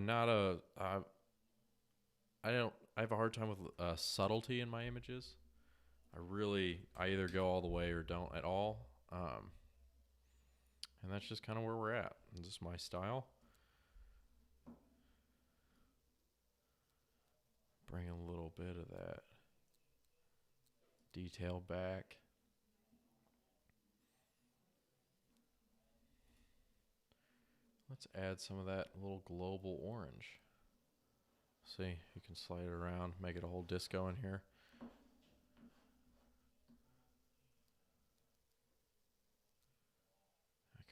not a I have a hard time with subtlety in my images. I either go all the way or don't at all. And that's just kind of where we're at. This is my style. Bring a little bit of that detail back. Let's add some of that little global orange. See, you can slide it around, make it a whole disco in here. I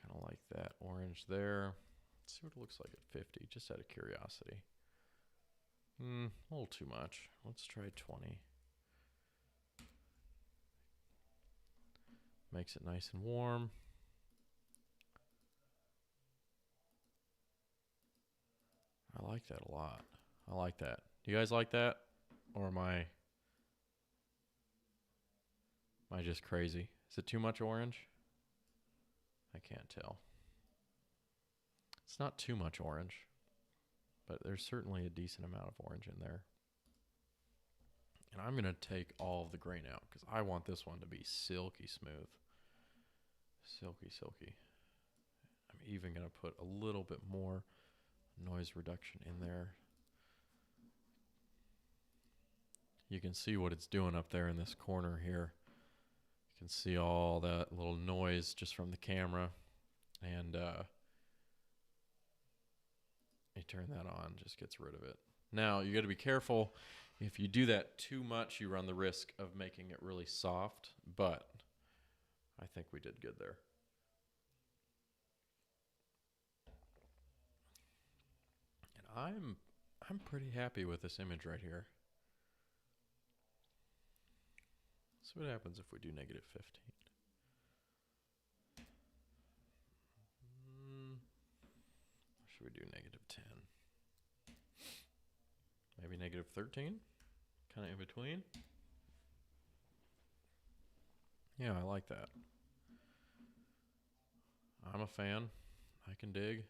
kind of like that orange there. Let's see what it looks like at 50, just out of curiosity. A little too much. Let's try 20. Makes it nice and warm. I like that a lot. I like that. Do you guys like that? Or am I just crazy? Is it too much orange? I can't tell. It's not too much orange, but there's certainly a decent amount of orange in there. And I'm going to take all of the grain out because I want this one to be silky smooth. Silky, silky. I'm even going to put a little bit more noise reduction in there. You can see what it's doing up there in this corner here. You can see all that little noise just from the camera. And you turn that on, just gets rid of it. Now, you got to be careful. If you do that too much, you run the risk of making it really soft. But I think we did good there. And I'm pretty happy with this image right here. So what happens if we do -15? Or should we do -10? Maybe -13? Kind of in between? Yeah, I like that. I'm a fan. I can dig.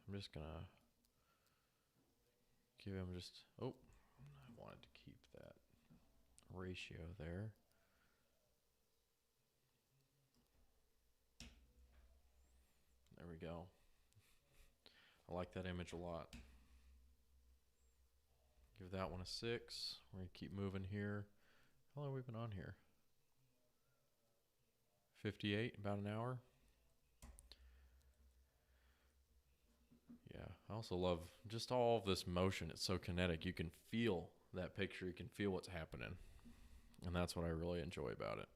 I'm just going to give him just... Oh, I wanted to keep that ratio there. There we go. I like that image a lot. Give that one a 6. We're going to keep moving here. How long have we been on here? 58, about an hour. Yeah, I also love just all of this motion. It's so kinetic. You can feel that picture. You can feel what's happening. And that's what I really enjoy about it.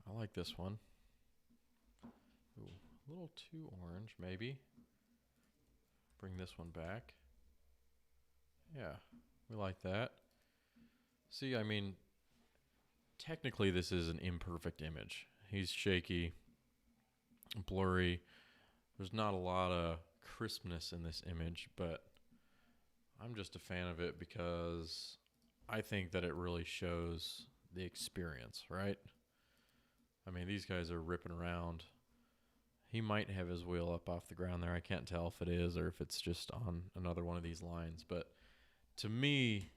I like this one. Ooh, a little too orange, maybe. Bring this one back. Yeah, we like that. See, I mean, technically this is an imperfect image. He's shaky, blurry. There's not a lot of crispness in this image, but I'm just a fan of it because I think that it really shows the experience, right? I mean, these guys are ripping around. He might have his wheel up off the ground there. I can't tell if it is or if it's just on another one of these lines. But to me,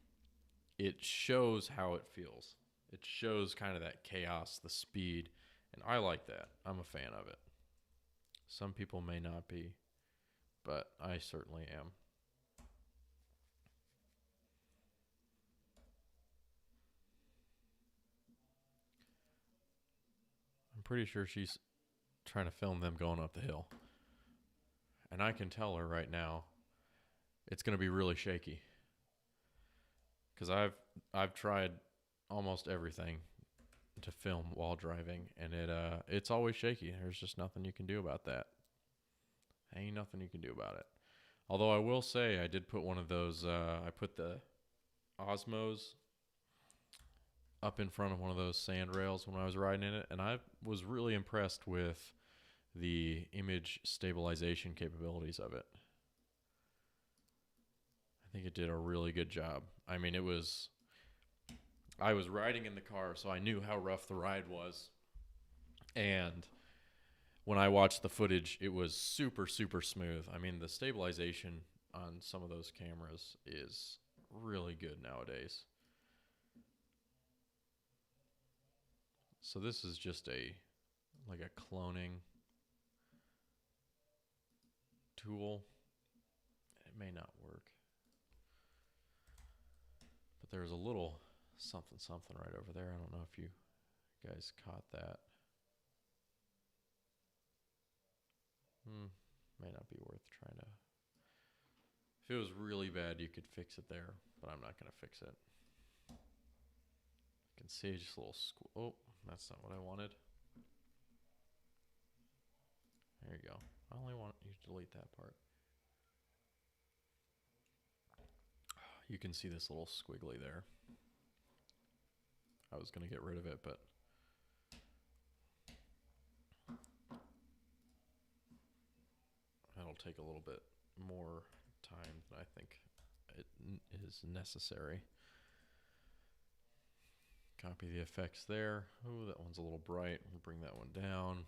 it shows how it feels. It shows kind of that chaos, the speed. And I like that. I'm a fan of it. Some people may not be, but I certainly am. I'm pretty sure she's trying to film them going up the hill. And I can tell her right now it's going to be really shaky. Because I've tried almost everything to film while driving, and it's always shaky. There's just nothing you can do about that. Ain't nothing you can do about it. Although I will say I did put one of those, I put the Osmos up in front of one of those sand rails when I was riding in it, and I was really impressed with the image stabilization capabilities of it. I think it did a really good job. I mean, I was riding in the car, so I knew how rough the ride was. And when I watched the footage, it was super, super smooth. I mean, the stabilization on some of those cameras is really good nowadays. So this is just like a cloning tool. It may not work. But there's a little something right over there. I don't know if you guys caught that. May not be worth trying to If it was really bad, you could fix it there, but I'm not going to fix it. You can see just a little oh, that's not what I wanted. There you go. I only want you to delete that part. You can see this little squiggly there. I was going to get rid of it, but that'll take a little bit more time than I think it is necessary. Copy the effects there. Oh, that one's a little bright. We'll bring that one down.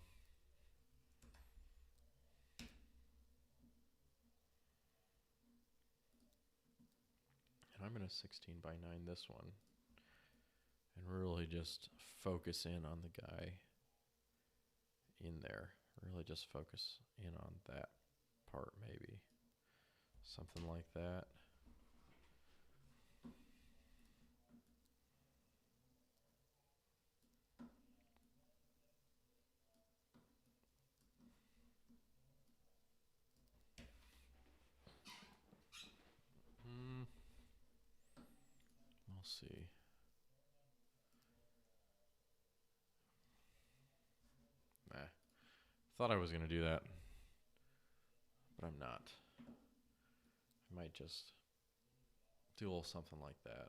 And I'm going to 16 by 9 this one and really just focus in on the guy in there. Really just focus in on that part, maybe. Something like that. We'll see. Nah. Thought I was going to do that, but I'm not. I might just do a little something like that.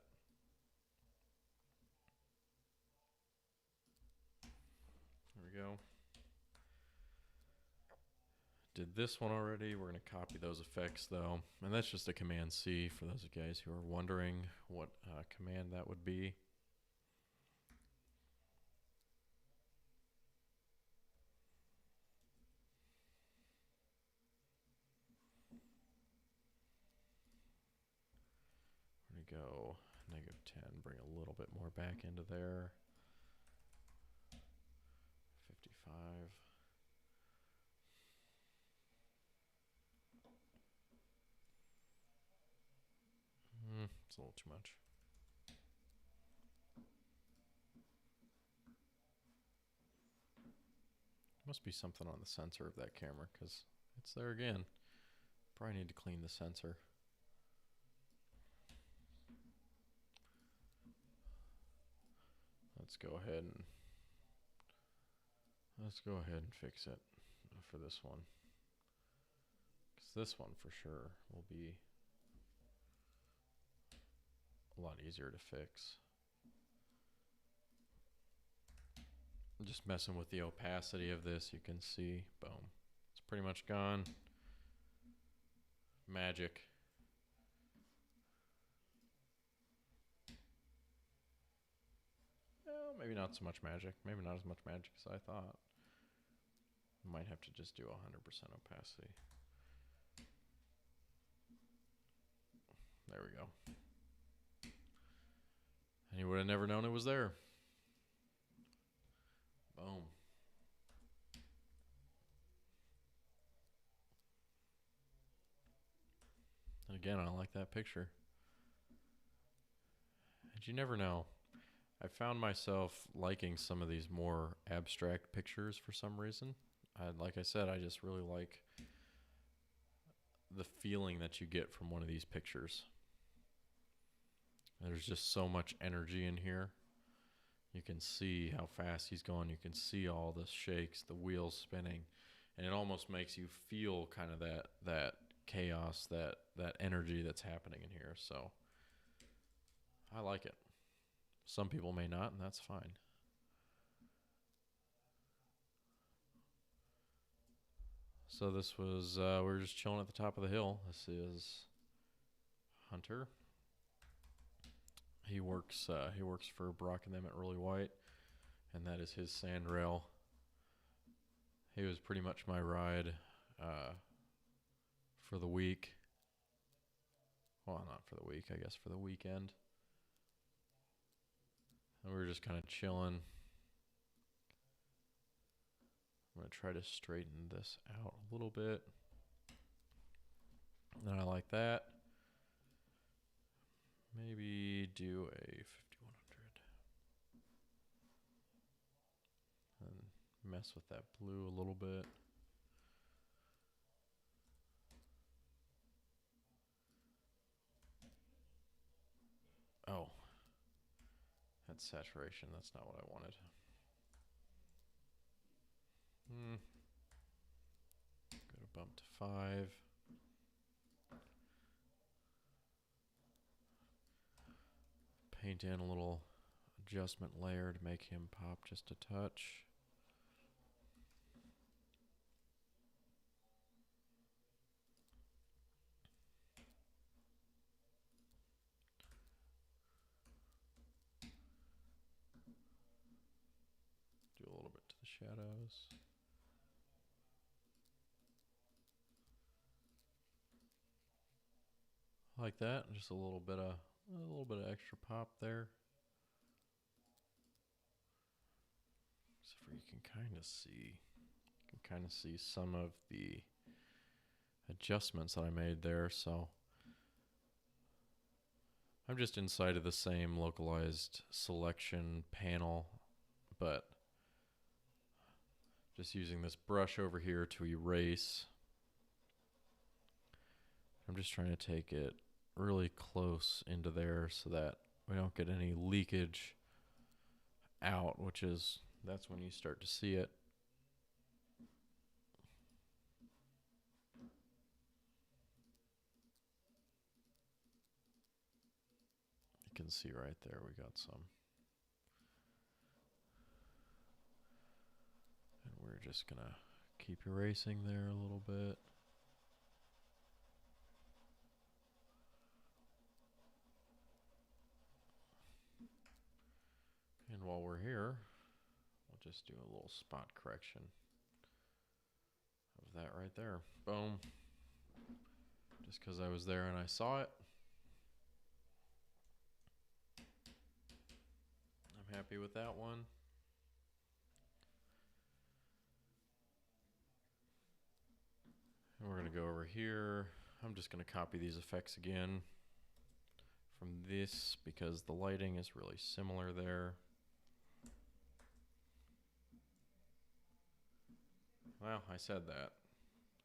There we go. Did this one already. We're going to copy those effects though. And that's just a Command C for those guys who are wondering what command that would be. We're going to go -10, bring a little bit more back into there. 55. It's a little too much. Must be something on the sensor of that camera because it's there again. Probably need to clean the sensor. Let's go ahead and fix it for this one. Because this one for sure will be a lot easier to fix. Just messing with the opacity of this, you can see, boom, it's pretty much gone. Magic. Well, maybe not so much magic. Maybe not as much magic as I thought. Might have to just do 100% opacity. There we go. And you would have never known it was there. Boom. And again, I like that picture. And you never know. I found myself liking some of these more abstract pictures for some reason. Like I said, I just really like the feeling that you get from one of these pictures. There's just so much energy in here. You can see how fast he's going. You can see all the shakes, the wheels spinning, and it almost makes you feel kind of that chaos, that energy that's happening in here. So I like it. Some people may not, and that's fine. So this was, we were just chilling at the top of the hill. This is Hunter. He works for Brock and them at Really White, and that is his sand rail. He was pretty much my ride for the week. Well, not for the week, I guess for the weekend. And we were just kind of chilling. I'm going to try to straighten this out a little bit. And I like that. Maybe do a 5100 and mess with that blue a little bit. Oh, that's saturation. That's not what I wanted. Go to bump to 5. Paint in a little adjustment layer to make him pop just a touch. Do a little bit to the shadows. Like that, just a little bit of extra pop there. So you can kind of see some of the adjustments that I made there. So I'm just inside of the same localized selection panel, but just using this brush over here to erase. I'm just trying to take it really close into there so that we don't get any leakage out, that's when you start to see it. You can see right there we got some. And we're just gonna keep erasing there a little bit. And while we're here, we'll just do a little spot correction of that right there. Boom. Just because I was there and I saw it. I'm happy with that one. And we're going to go over here. I'm just going to copy these effects again from this because the lighting is really similar there. Well, I said that.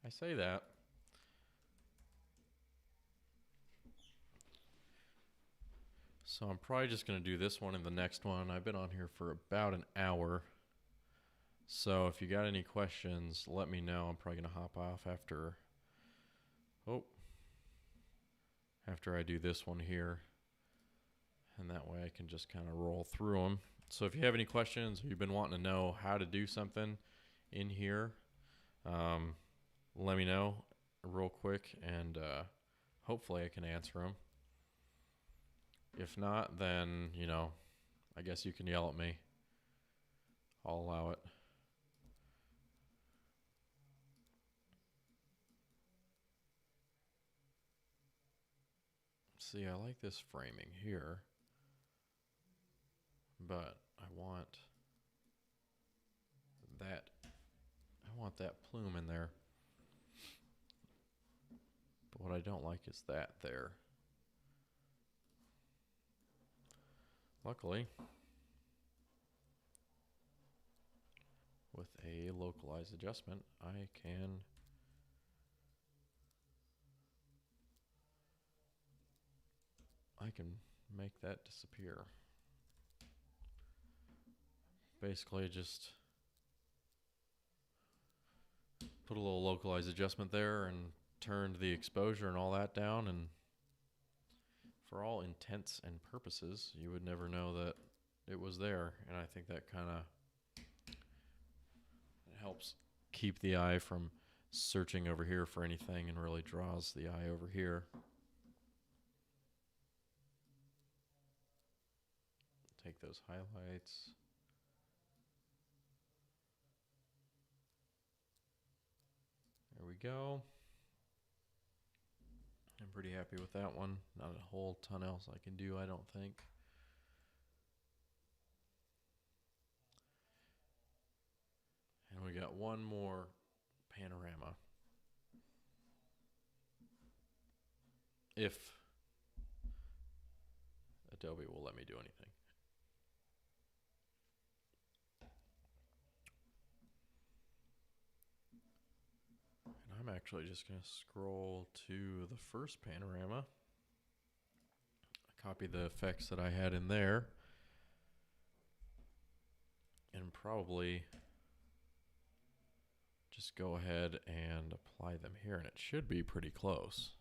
I say that. So I'm probably just going to do this one and the next one. I've been on here for about an hour. So if you got any questions, let me know. I'm probably going to hop off after I do this one here. And that way I can just kind of roll through them. So if you have any questions or you've been wanting to know how to do something in here, let me know real quick and hopefully I can answer them. If not, then, I guess you can yell at me. I'll allow it. See, I like this framing here, but I want that plume in there. But what I don't like is that there. Luckily, with a localized adjustment, I can make that disappear. Basically, just put a little localized adjustment there and turned the exposure and all that down, and for all intents and purposes, you would never know that it was there. And I think that kind of helps keep the eye from searching over here for anything and really draws the eye over here. Take those highlights. There we go. I'm pretty happy with that one. Not a whole ton else I can do, I don't think. And we got one more panorama. If Adobe will let me do anything. I'm actually just going to scroll to the first panorama, copy the effects that I had in there and probably just go ahead and apply them here, and it should be pretty close.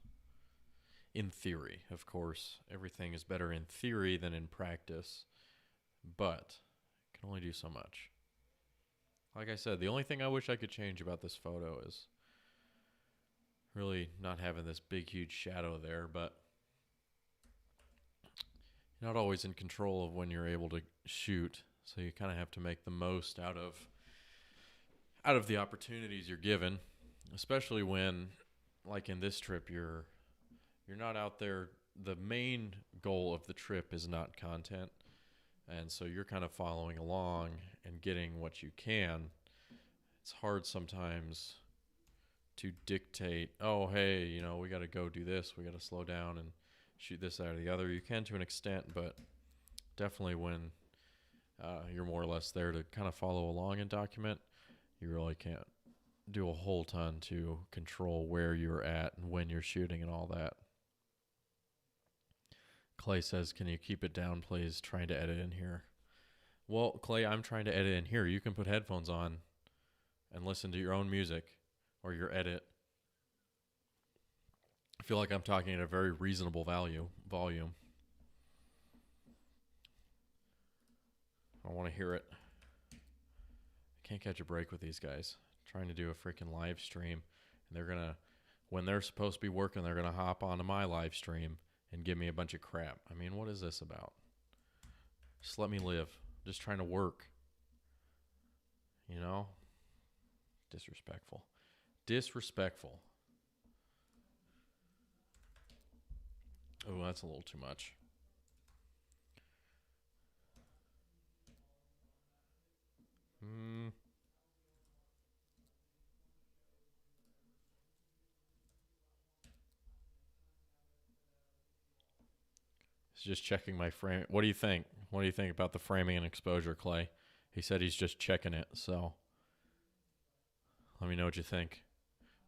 In theory, of course, everything is better in theory than in practice, but I can only do so much. Like I said, the only thing I wish I could change about this photo is really not having this big, huge shadow there, but you're not always in control of when you're able to shoot, so you kind of have to make the most out of the opportunities you're given, especially when, like in this trip, you're not out there. The main goal of the trip is not content, and so you're kind of following along and getting what you can. It's hard sometimes to dictate, oh, hey, you know, we got to go do this, we got to slow down and shoot this, that, or the other. You can to an extent, but definitely when you're more or less there to kind of follow along and document, you really can't do a whole ton to control where you're at and when you're shooting and all that. Clay says, can you keep it down, please? Trying to edit in here. Well, Clay, I'm trying to edit in here. You can put headphones on and listen to your own music or your edit. I feel like I'm talking at a very reasonable volume. I want to hear it. I can't catch a break with these guys. Trying to do a freaking live stream, and they're gonna, when they're supposed to be working, they're gonna hop onto my live stream and give me a bunch of crap. I mean, what is this about? Just let me live. Just trying to work. You know? Disrespectful. Disrespectful. Oh, that's a little too much. Just checking my frame. What do you think? What do you think about the framing and exposure, Clay? He said he's just checking it, so let me know what you think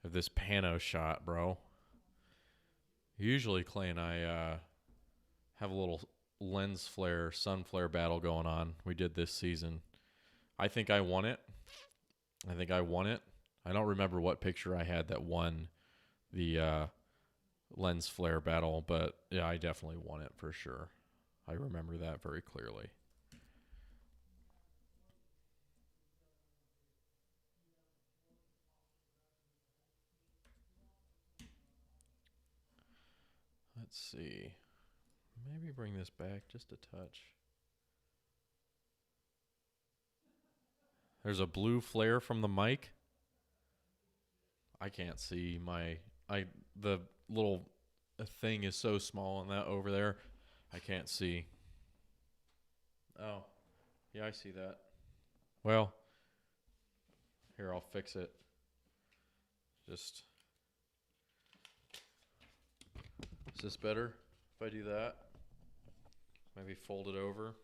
of this pano shot, bro. Usually Clay and I have a little lens flare, sun flare battle going on. We did this season. I think I won it. I don't remember what picture I had that won the lens flare battle, but yeah, I definitely won it for sure. I remember that very clearly. Let's see. Maybe bring this back just a touch. There's a blue flare from the mic. I can't see the little thing is so small on that over there. I can't see. Oh, yeah, I see that. Well, here, I'll fix it. Just, is this better if I do that? Maybe fold it over.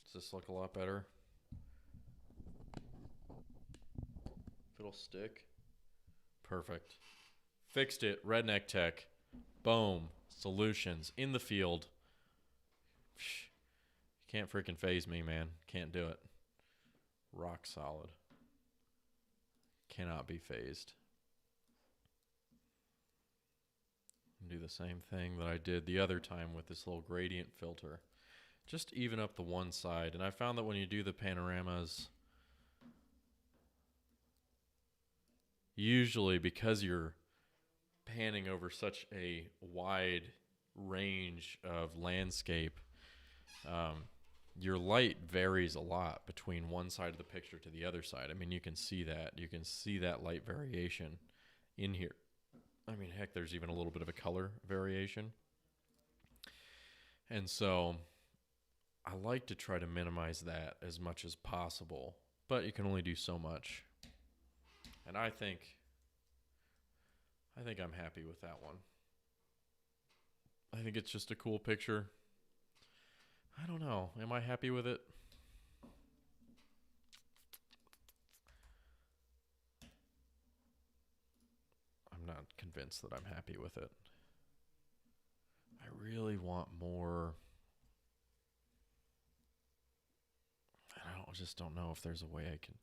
Does this look a lot better? If it'll stick. Perfect. Fixed it. Redneck Tech. Boom. Solutions in the field. You can't freaking phase me, man. Can't do it. Rock solid. Cannot be phased. Do the same thing that I did the other time with this little gradient filter. Just even up the one side. And I found that when you do the panoramas, usually because you're panning over such a wide range of landscape, your light varies a lot between one side of the picture to the other side. I mean, you can see that. You can see that light variation in here. I mean, heck, there's even a little bit of a color variation. And so I like to try to minimize that as much as possible, but you can only do so much. And I think I'm happy with that one. I think it's just a cool picture. I don't know. Am I happy with it? I'm not convinced that I'm happy with it. I really want more. I just don't know if there's a way I can.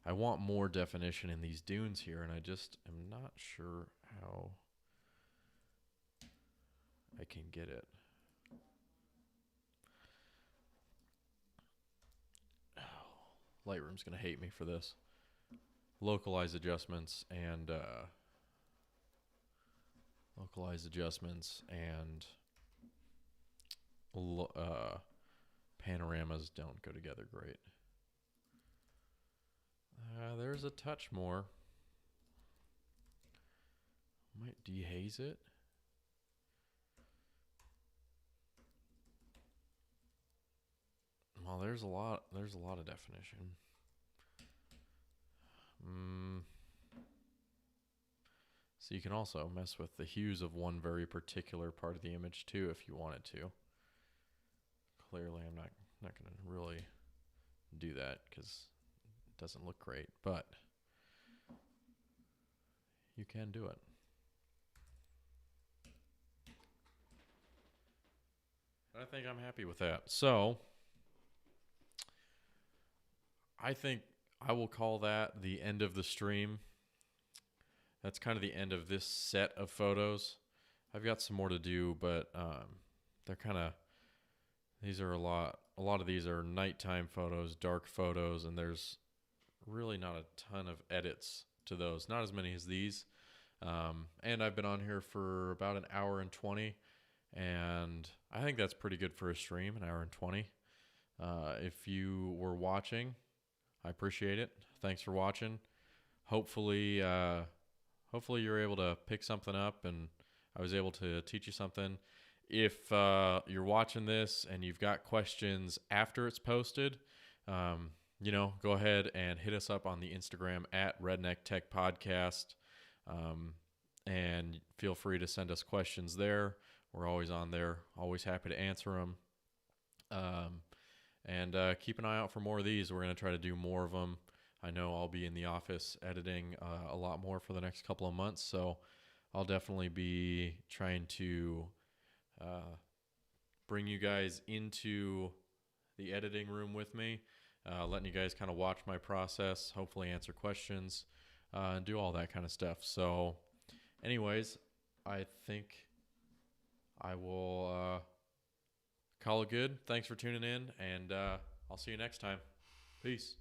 I want more definition in these dunes here, and I just am not sure how I can get it. Oh, Lightroom's going to hate me for this. Localize adjustments and panoramas don't go together great. There's a touch more. Might dehaze it. Well, there's a lot of definition. So you can also mess with the hues of one very particular part of the image too if you wanted to. Clearly, I'm not going to really do that because it doesn't look great, but you can do it. I think I'm happy with that. So I think I will call that the end of the stream. That's kind of the end of this set of photos. I've got some more to do, but they're kind of, these are a lot of these are nighttime photos, dark photos, and there's really not a ton of edits to those. Not as many as these. And I've been on here for about an hour and 20, and I think that's pretty good for a stream, an hour and 20. If you were watching, I appreciate it. Thanks for watching. Hopefully you're able to pick something up and I was able to teach you something. If you're watching this and you've got questions after it's posted, go ahead and hit us up on the Instagram at Redneck Tech Podcast. And feel free to send us questions there. We're always on there, always happy to answer them. And keep an eye out for more of these. We're going to try to do more of them. I know I'll be in the office editing a lot more for the next couple of months, so I'll definitely be trying to bring you guys into the editing room with me, letting you guys kind of watch my process, hopefully answer questions, and do all that kind of stuff. So anyways, I think I will call it good. Thanks for tuning in, and I'll see you next time. Peace.